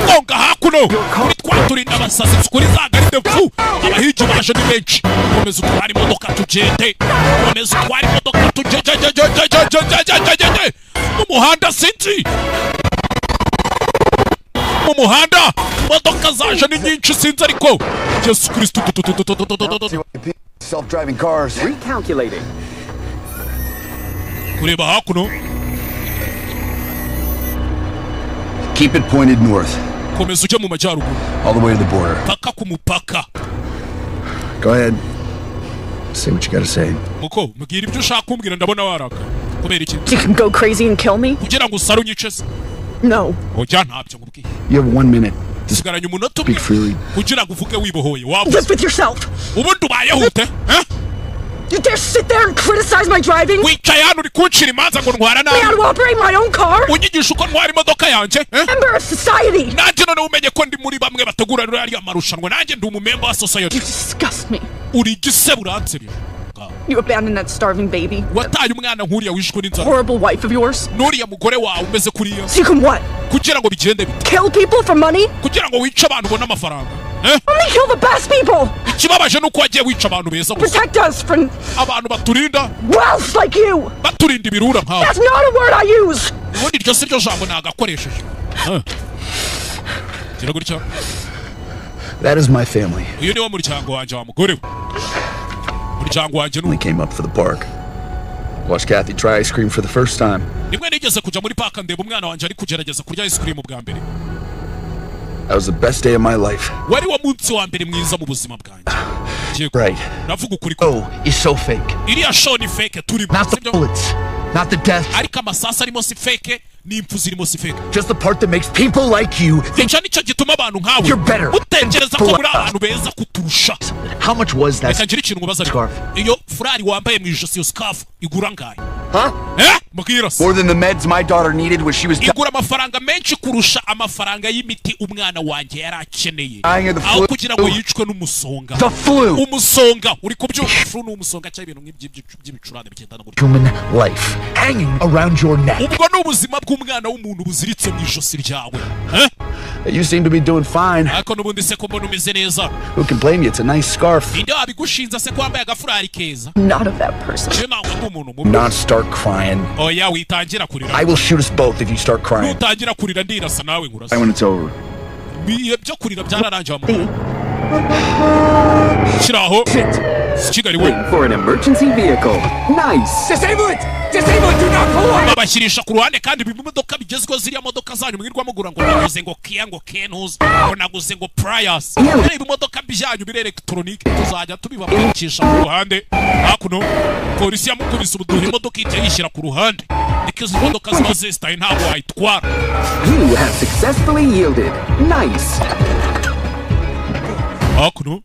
konga hakuno kuri twaturinda abasazi kuri za garide fu abahigi baje ni benshi komeza utwara imodoka tugende komeza utwara imodoka tugende mu muhanda sinzi mu muhanda imodoka zaje ni nyinshi sinzi ariko Yesu Kristo self-driving cars. Recalculating. kureba hakuno Keep it pointed north. komeza ujya mu majyaruguru All the way to the border. paka ku mupaka Go ahead. Say what you gotta say. muko mbwira ibyo ushaka kumbwira ndabona waraka kubera iki You can go crazy and kill me? kugira ngo usare unyice se No. ojya ntabyo nkubwiye You have 1 minute. usigaranye umunota Speak freely. kugira ngo uvuge wibohoye Live wabuze with yourself. ubundi ubayeho ute You dare sit there and criticize my driving? wicaye hano uri kuncira imanza ngo ntwara Me how nabi to operate my own car? unyigisha uko ntwara imodoka yanjye Member of society. nanjye noneho umenye ko ndi muri bamwe bategura ariya marushanwa nanjye ndi umumemba wa society You disgust me. uri igisebo uransebye You abandoned that starving baby. wataye umwana nk'uriya wishwe n'inzara Horrible wife of yours. n'uriya mugore wawe umeze kuriya So you can what? kugira ngo bigende bite Kill people for money? kugira ngo wice abantu ubone amafaranga Only kill the best people. ikibabaje nuko wagiye wica abantu beza gusa Protect us from abantu baturinda wealth like you. baturinda ibirura nkawe That's not a word I use. ubundi iryo si ryo jambo nagakoresheje gira gutya That is my family. uyu niwo muryango wanjye wa mugore we muryango wanjye Only came up for the park. Watched Kathy try ice cream for the first time. rimwe nigeze kujya muri paka ndeba umwana wanjye ari kugerageza kurya ice cream bwa mbere That was the best day of my life. wari wo munsi wa mbere mwiza mu buzima bwanjye Right. navuga ukuri ko Oh, it's so fake. iriya show ni fake turimo Not the bullets. Not the death. ariko amasasu arimo si fake n'impfu zirimo si fake Just the part that makes people like you think icyo nicyo gituma abantu nkawe you're better. mutekereza ko muri abantu beza kuturusha How much was that reka ngira ikintu mubaza ariko scarf? iyo furari wambaye mu ijosi iyo scarf igura ngahe Huh? mbwira se More than the meds my daughter needed when she was igura amafaranga menshi kurusha amafaranga y'imiti umwana wanjye yari akeneye dying of the aho flu. kugira ngo yicwe n'umusonga The flu. umusonga uri kubyumva flu ni umusonga cyangwa ibintu by'ibicurane bigendana gutyo Human life hanging around your neck. ubwo ni ubuzima bw'umwana w'umuntu buziritse mu ijosi ryawe You seem to be doing fine. ariko n'ubundi se ko mbona umeze neza Who can blame you? It's a nice scarf. ninde wabigushinza se ko wambaye agafurari keza Not of that person. je ntabwo ndi umuntu mubi Not start crying. oya witangira kurira I will shoot us both if you start crying. nutangira kurira ndirasa nawe nkurasa When it's over. ibihe byo kurira byararangiye amaguru shiraho kigali we For an emergency vehicle. Nice. Disable it! Disable it! Do not pull away! babashyirisha ku ruhande kandi ibimodoka bigezweho ziriya modoka zanyu mwirwa mugura ngo naguze ngo Kia ngo Kenus ngo naguze ngo Prius reba ibimodoka byanyu biri electronique tuzajya tubibabikisha ku ruhande hakuno polisi yamukubise ubuduha imodoka ijya yishyira ku ruhande niko izi modoka ziba zesitaye ntabwo wayitwara You have successfully yielded. Nice. hakuno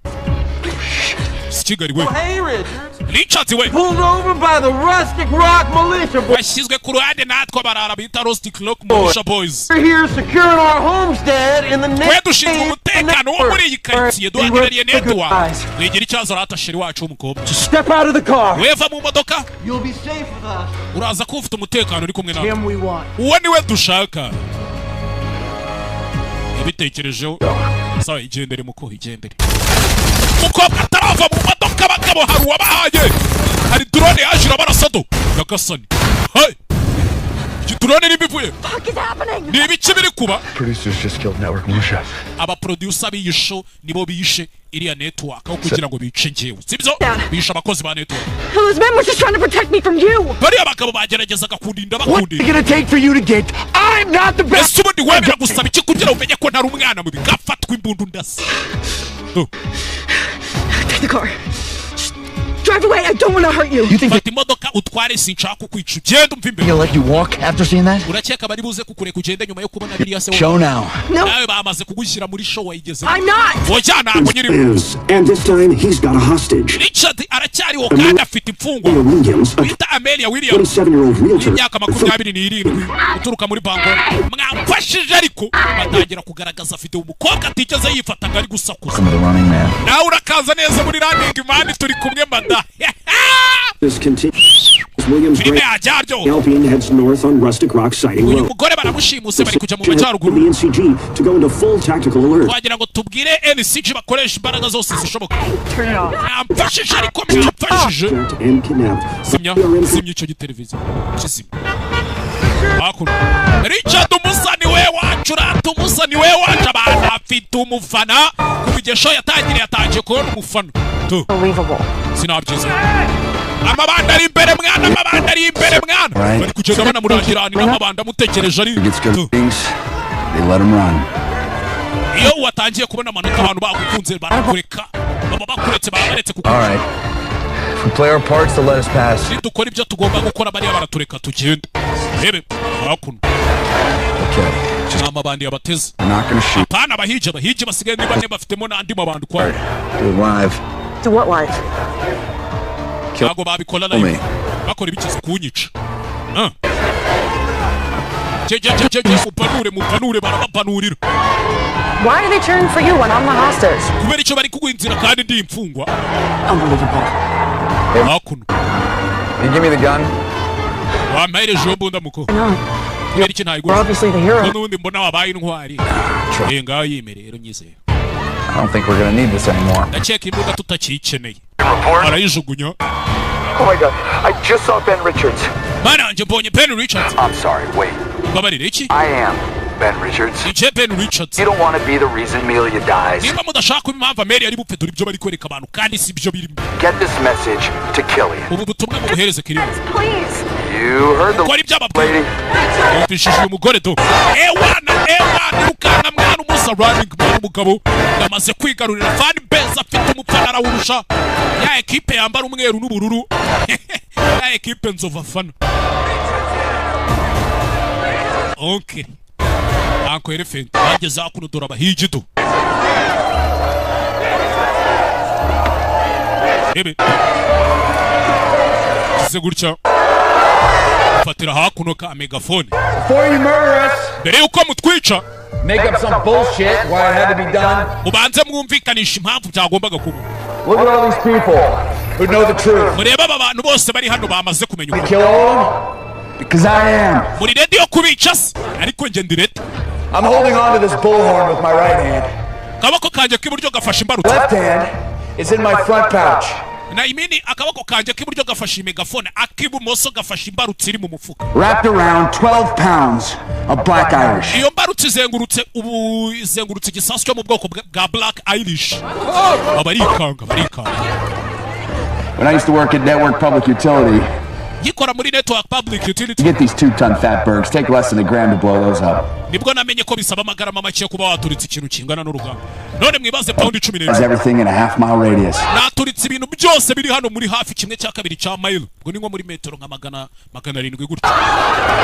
kigali we Hey, Richards. Richards we Pulled over by the Rustic Rock Militia Boys. bashyizwe ku ruhande natwe barara bita Rustic Rock Militia Boys We're here securing our homestead in the twe name dushinzwe umutekano wo muri iyi karitsiye duhagarariye network wigira ikibazo rata sheri wacu w'umukobwa Step out of the car. weva mu modoka You'll be safe with us. uraza ko ufite umutekano uri kumwe nawe Him we want. uwo niwe dushaka yabitekerejeho sawa igendere muko igendere umukobwa atarava mu modoka abagabo hari uwabahaye hari drone yaje irabarasado nyagasani hey Drone nibivuye. Fuck is happening? Ni ibiki biri kuba? Producers just killed network militia. Aba producer b'iyisho nibo bishe iriya network aho kugira ngo bice ngewe. Sibyo? Bisha abakozi ba network. Those men were just trying to protect me from you. Bari abagabo bageragezaga kundinda bakundi. What's it gonna take for you to get? I'm not the best. Ese ubundi wemera gusaba iki kugira umenye ko ntari umwana mubi gafatwa imbundu ndasa. Take the car. Drive away. I don't want to hurt you. You think fata imodoka utware sinshaka kukwica ugenda umva imbere. He'll let you walk after seeing that? Urakeka bari buze kukureka ugende nyuma yo kubona biriya se. Show now. Nawe bamaze kugushyira muri show wayigeze. I'm not. Oya ntabwo nyiri. And this time he's got a hostage. Richard aracyariho kandi afite imfungwa. Wita Amelia Williams. 27-year-old realtor. Imyaka 27 uturuka muri Bangor. Mwamfashije ariko batangira kugaragaza afite umukobwa atigeze yifataga ari gusakuza. Nawe urakaza neza muri running man turi kumwe mada. This continues. Williams Albion heads north on Rustic Rock sighting road. The NCG to go into full tactical alert. Turn it off. And kidnapped. Richard umusani we wacu rata umusani we wacu abantu afite umufana kubigesho yatangiye kubona umufana. Unbelievable. Sinabyiza. Amabanda ari imbere mwana, amabanda ari imbere mwana. Bari kugenda banamurangirana n'amabanda mutekereje ari. They let him run. Iyo watangiye kubona amanota abantu bagukunze barakureka. Baba bakuretse babaretse kuko. All right. If we play our parts, they'll let us pass. Dukora ibyo tugomba gukora bari baratureka tugende. Rebe, hakuno. Okay. Amabandi yabateze. We're not going to shoot. Apana bahije basigaye niba ne bafitemo nandi mabandi kwa. Do it live. Do what live? Ntago babikola live. Bakora ibikiza kunyica. Mupanure barabapanurira. Why are they cheering for you when I'm the hostage? Kubera icyo bari kuguinzira kandi ndi imfungwa. Unbelievable. Hakuno. You give me the gun. Wampaire jombo ndamuko. Kubera iki ntayigo. You're obviously the hero. Nundi mbona wabaye intwari. Ngaho yimere rero nyizeye. I don't think we're going to need this anymore. Ndakeka imbuga tutakikeneye. Arayijugunya. Oh my God, I just saw Ben Richards. Mana nje mbonye Ben Richards. I'm sorry, wait. Babarire iki? I am Ben Richards. Nje Ben Richards. You don't want to be the reason Amelia dies. Niba mudashaka impamvu Amelia ari bupfe dore ibyo bari kwereka abantu kandi si byo birimo. Get this message to Killian. Ubu butumwa mubuhereze Killian. Please. You heard the lady. Yumvishije umugore do. Ewana ukana mwana umusa running mwana umugabo yamaze kwigarurira fan base afite umupfana arawurusha. Ya equipe yambara umweru n'ubururu. Ya equipe nzova fana. Okay. Anko elephant bageze akuno dora bahijido. Ebe. Kise gutya. Fatira hakuno ka megafone. Before you murder us, mbere yuko mutwica. Make up some bullshit why it had to be done. Ubanze mwumvikanisha impamvu byagombaga kuba. Look at all these people who know the truth. Mureba aba bantu bose bari hano bamaze kumenya ukuri. Kill all of them? Because I am. Muri ready yo kubica se? Ariko nge ndi ready. I'm holding on to this bullhorn with my right hand. Kabako kanje k'iburyo gafashe imbarutso. Left hand is in my front pouch. Na imini akabako kanje k'iburyo gafashe megafone, akibumoso gafashe imbarutso iri mu mufuka. Wrapped around 12 pounds of Black Irish. Iyo mbarutso izengurutse igisasu cyo mu bwoko bwa Black Irish. Barikanga. When I used to work at Network Public Utility, yikora muri Network Public Utility. You get these 2-ton fatbergs, take less than a gram to blow those up. Nibwo namenye ko bisaba amagarama make kuba waturitse ikintu kingana n'urugamba. None mwibaze pound 10. That's everything in a half-mile radius. Naturitse ibintu byose biri hano muri hafi kimwe cya kabiri cya mile. Ngo ni nko muri metero nka 700 gutyo.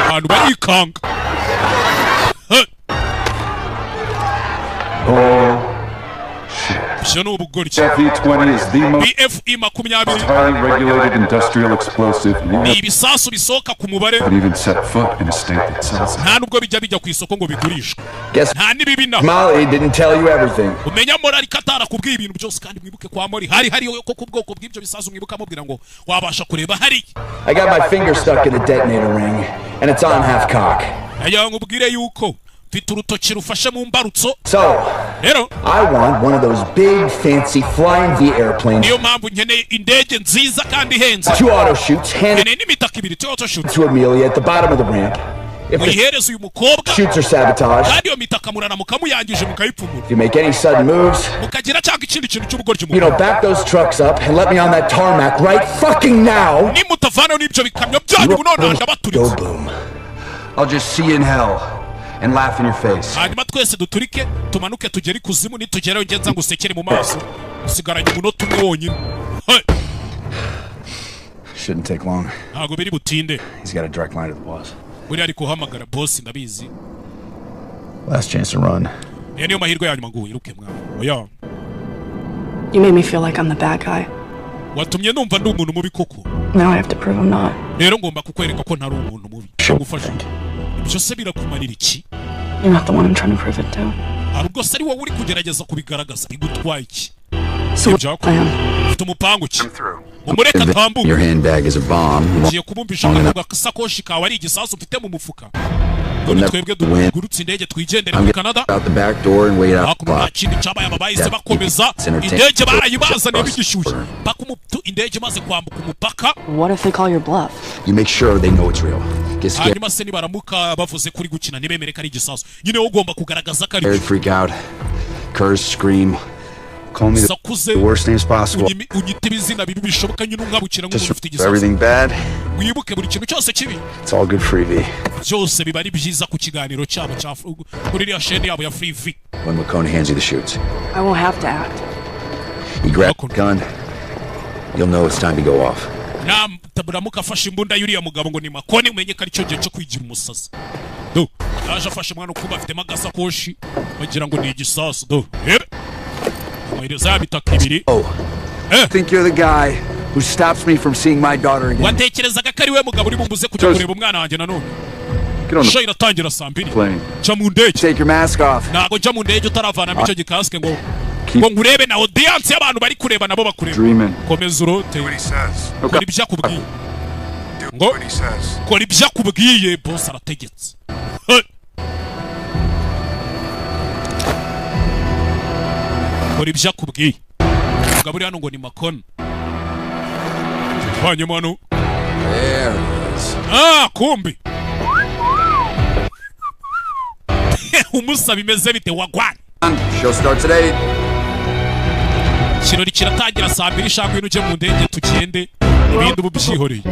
Abantu barikanga. BF-20 is the most highly regulated industrial explosive. Ibisasu bisoka ku mubare. But even set foot in a state that sells it. Nta nubwo bijya ku isoko ngo bigurishwe. Nta nibibina. Molly didn't tell you everything. Umenya morali katara kubwiye ibintu byose kandi mwibuke kwa Mori hari ko ku bwoko bw'ibyo bisasu mwibuka mubwira ngo wabasha kureba hari. I got my finger stuck in the detonator ring and it's on half cock. Aya ngubwire yuko urutoki rufashe mu mbarutso. So, I want one of those big fancy flying V airplanes. Niyo mpamvu nkeneye indege nziza kandi ihenze. 2 auto shoots handed n'imitaka ibiri 2 auto shoots to Amelia at the bottom of the ramp. muyihereze uyu mukobwa shoots or sabotage, kandi iyo mitaka murana mukamuyangije mukayipfumura if you make any sudden moves, mukagira cyangwa ikindi kintu cy'ubugoryi you know, back those trucks up and let me on that tarmac right fucking now. nimutavanaho n'ibyo bikamyo byanyu bunona ndabaturitse. boom. I'll just see you in hell and laugh in your face. hanyuma twese duturike tumanuke tugere ikuzimu nitugerayo ngenza ngo usekere mu maso usigaranye umunota umwe wonyine. Shouldn't take long. ntabwo biri butinde. He's got a direct line to the boss. buriya ari kuhamagara boss ndabizi. Last chance to run. niyo mahirwe ya nyuma ngo wiruke mwana. oya You made me feel like I'm the bad guy. watumye numva ndi umuntu mubi koko. Now I have to prove I'm not. rero ngomba kukwereka ko ntari umuntu mubi. gufasha ibyo se birakumarira iki? You're not the one I'm trying to prove it to. hari ubwo se ari wowe uri kugerageza kubigaragaza bigutwaye iki? So what's the plan? ufite umupangu ki? umureka tambuka. Your handbag is a bomb. ngiye kubumvisha ko agasakoshi kawe ari igisasu ufite mu mufuka. twebwe dugurutse indege twigendere mu Canada. Out the back door and wait out. nta kindi cyabaye abahise bakomeza indege barayibazaniye bigishyushye paka indege imaze kwambuka umupaka. What if they call your bluff? You make sure they know it's real. hanyuma se nibaramuka bavuze kuri gukina ntibemere ko ari igisasu nyine wowe ugomba kugaragaza ko ari freak out, curse, scream. Call me the worst names possible. unyite ibizina bibi bishoboka nyine unkabukira ngo ufite igisasu. Everything bad. wibuke buri kintu cyose kibi. It's all good free V. byose biba ari byiza ku kiganiro cyabo cya kuri iriya sheni yabo ya Free V. When McCone hands you the shoots, I won't have to act. you grab the gun. You'll know it's time to go off. taburamuka afashe imbunda y'uriya mugabo ngo ni makoni umenye ko ari cyo gihe cyo kwigira umusazi. do yaje afashe umwana ukuba afitemo agasakoshi bagira ngo ni igisasu. do amahireza y'abitaka ibiri. I think you're the guy who stops me from seeing my daughter again. watekerezaga ko ari we mugabo uri bumbuze kujya kureba umwana wanjye nanone. show iratangira saa 2. jya mu ndege. Take your mask off. ntabwo jya mu ndege utaravanamo icyo gikasike ngo ngurebe na audience y'abantu bari kureba nabo bakureba. komeza urote. kora ibyo akubwiye. ngo kora ibyo akubwiye boss arategetse. kora ibyo akubwiye. mugabo uri hano ngo ni makoni. vanyemo hano. kumbi umusaba imeze bite wagwana. Show starts at 8. ikirori kiratangira saa 2 ishaka uje mu ndege tugende ibindi ubu byihoreye.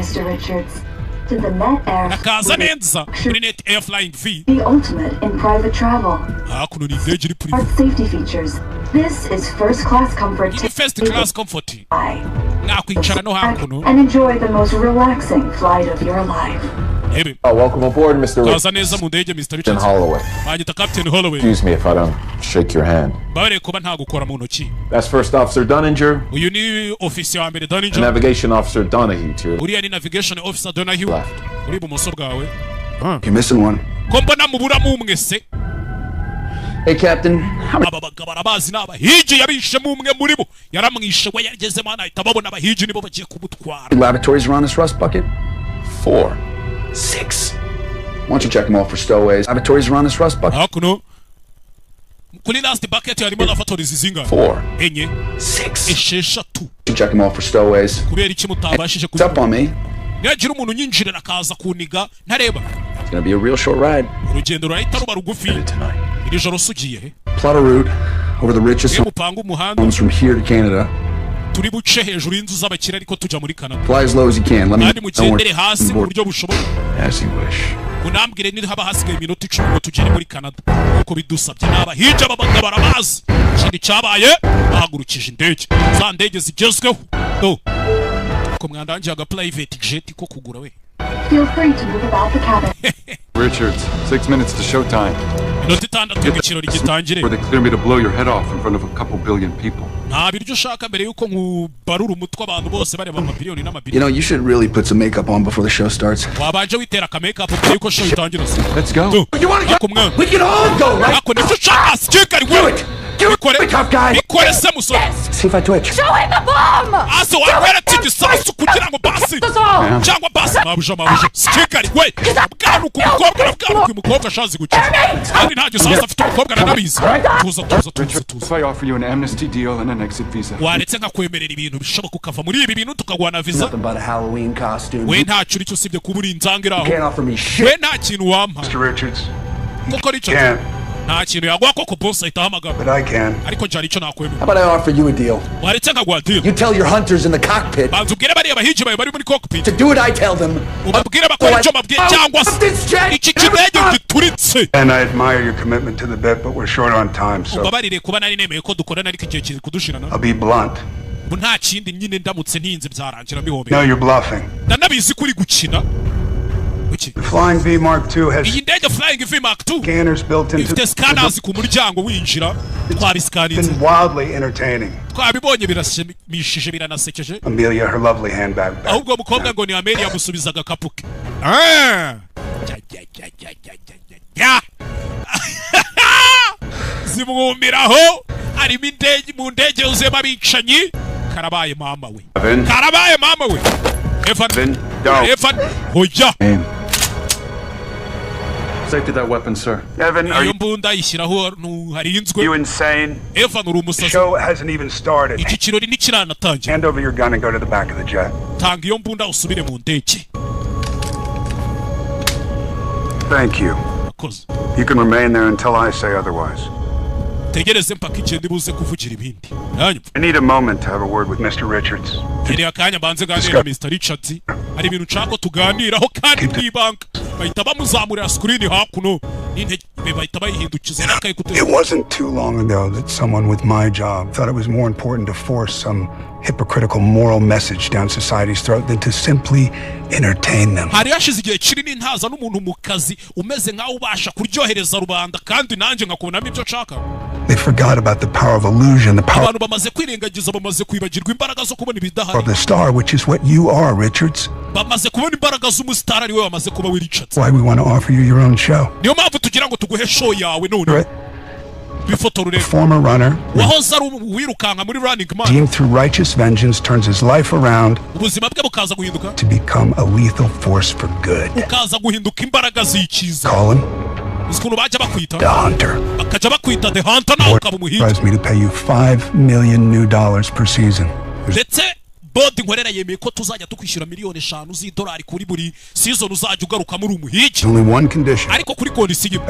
nakaza neza muri Net Air Flying V. The ultimate in private travel. hakuno ni indege iri private. Safety features. This is first class comfort. First class comfort. nakwicara no hakuno. And enjoy the most relaxing flight of your life. Welcome aboard, Mr. Kaza neza mu ndege Mr. Richard Holloway. Banyita Captain Holloway. Excuse me if I don't shake your hand. Bare kuba nta gukora mu ntoki. That's First Officer Dunninger. Uyu ni officer wa mbere Dunninger. Navigation Officer Donahue too. Uriya ni Navigation Officer Donahue. Uri ibumoso bwawe. You're missing one. Ko mbona mubura mu mwese. Hey Captain. aba bagabo barabazi n'abahigi yabishe mu umwe muri bo yaramwishe we yageze mana ahita babona abahigi nibo bagiye kumutwara. Laboratories around this rust bucket? 4. 6. Why don't you check them all for stowaways? Laboratories around this rust bucket? Hakuno. Kuri last bucket harimo laboratories zinga. 4. Enye. 6. Esheshatu. You check them all for stowaways. Kubera iki mutabashije What's up on me? Yagira umuntu nyinjirira akaza kuniga ntareba. It's gonna be a real short ride. Urugendo rurahita ruba rugufi. Iri joro sugiye he? Plot a route over the richest homes from here to Canada. Turi buce hejuru y'inzu z'abakire ariko tujya muri Canada. Fly as low as you can. Let me mugendere hasi mu buryo bushoboka. As you wish. Unambwire ni haba hasigaye iminota 10 ngo tugere muri Canada. Uko bidusabye n'abahije babagabo barabazi. Ikindi cyabaye bahagurukije indege. Za ndege zigezweho. Ko mwandangiye aga private jet ko kugura we. Feel free to move about the cabin. Richards, 6 minutes to showtime. Minota 6 igicirori gitangire. Or they clear me to blow your head off in front of a couple billion people. Nta biryo ushaka mbere yuko nkubarura umutwe abantu bose bareba amabiliyoni n'amabiliyoni. You know, you should really put some makeup on before the show starts. Wabanje witera ka makeup mbere yuko show itangira. Let's go. You want to go? We can all go, right? Ako ni ushaka sikari wewe. Do it, tough guy. Ikore se musore. See if I twitch. Show him the bomb! Aso wabwera igisasu kugira ngo basi cyangwa basi mabuja stikari we bwana ku mukobwa bwana ku mukobwa ashazi gukira kandi nta gisasu afite umukobwa nanabizi tuza If I offer you an amnesty deal and an exit visa. waretse nkakwemerera ibintu bishoboka ukava muri ibi bintu tukagwana visa Nothing but a Halloween costume. we nta cyo uricyo usibye kuba uri inzangiraho You can't offer me shit. we nta kintu wampa Mr. Richards. kuko Richard nta kintu yaguha koko boss ahita ahamagara But I can. ariko njye icyo nakwemera How about I offer you a deal? waretse nkaguha deal You tell your hunters in the cockpit banza ubwire bariya bahigi bawe bari muri cockpit to do what I tell them. ubabwire bakora icyo mbabwiye cyangwa se iki kidege gituritse. And I admire your commitment to the bit, but we're short on time, so ubabarire kuba nari nemeye ko dukorana ariko igihe kiri kudushirana. I'll be blunt. nta kindi nyine ndamutse ntinze byarangira bihobeye. No, you're bluffing. ndanabizi kuri gukina. The Flying V Mark II has iyi ndege Flying V Mark II scanners built into ifite scanners ku muryango winjira twabisikaninze. Been wildly entertaining. twabibonye birashimishije biranasekeje. Amelia, her lovely handbag back. ahubwo mukobwa ngo ni Amelia musubizaga akapuke. zimwumiraho arimo indege mu ndege uzema abicanyi. karabaye mama we karabaye mama we Evan hoya Safety that weapon, sir. Evan, are you mbunda ishyiraho harinzwe. You insane? Evan uri umusazi. Show hasn't even started. iki kirori ntikiranatangira. Hand over your gun and go to the back of the jet. tanga iyo mbunda usubire mu ndege. Thank you. You can remain there until I say otherwise. tegereze mpaka igihe ndibuze kuvugira ibindi. I need a moment to have a word with Mr. Richards. Iri akanya banze ganira Mr. Richards. Hari ibintu nshaka tuganiraho kandi kwibanga. bahita bamuzamurira screen hakuno. n'intege bahita bayihindukiza nakaye kuteza. It wasn't too long ago that someone with my job thought it was more important to force some hypocritical moral message down society's throat than to simply entertain them. hari yashize igihe kinini ntaza n'umuntu mu kazi umeze nkaho ubasha kuryohereza rubanda kandi nanjye nkakubonamo ibyo nshaka. They forgot about the power of illusion, the power abantu bamaze kwirengagiza bamaze kwibagirwa imbaraga zo kubona ibidahari. of the star, which is what you are, Richards. bamaze kubona imbaraga z'umustar ari we bamaze kuba we Richards. Why we want to offer you your own show. niyo mpamvu tugira ngo tuguhe show yawe none. Former runner, wahoze ari wirukanka muri running man, redeemed through righteous vengeance, turns his life around ubuzima bwe bukaza guhinduka to become a lethal force for good. bukaza guhinduka imbaraga z'ikiza. Call him ukuntu bajya bakwita the Hunter. bakajya bakwita the Hunter nawe ukaba umuhinzi. Advised me to pay you $5 million per season. ndetse bodi nkorera yemeye ko tuzajya tukwishyura $5,000,000 z'idolari kuri buri season uzajya ugaruka muri umuhigi. Only one condition. ariko kuri kondisiyo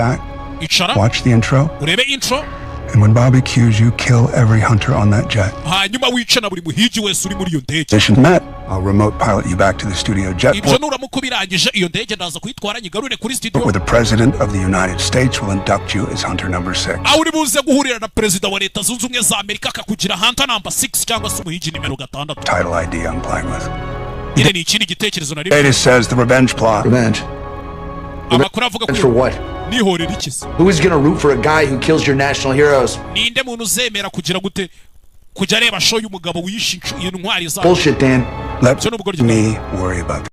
icara Watch the intro. urebe intro. And when Bobby cues you, kill every hunter on that jet. hanyuma wice na buri muhigi wese uri muri iyo ndege. Mission met. I'll remote pilot you back to the studio jet. ibyo nuramuka birangije iyo ndege ndaza kuyitwara nyigarure kuri studio. Where the president of the United States will induct you as hunter number 6. aho uri buze guhurira na perezida wa leta zunze ubumwe za Amerika akakugira hunter number 6 cyangwa se umuhigi nimero 6. Title ID I'm playing with. ire ni ikindi gitekerezo na It says the revenge plot. Revenge. amakuru avuga ko For what? nihorera ikisi. Who is gonna root for a guy who kills your national heroes? ninde muntu uzemera kugira gute kujya areba show y'umugabo wishe intwari za Bullshit, Dan. Let me worry about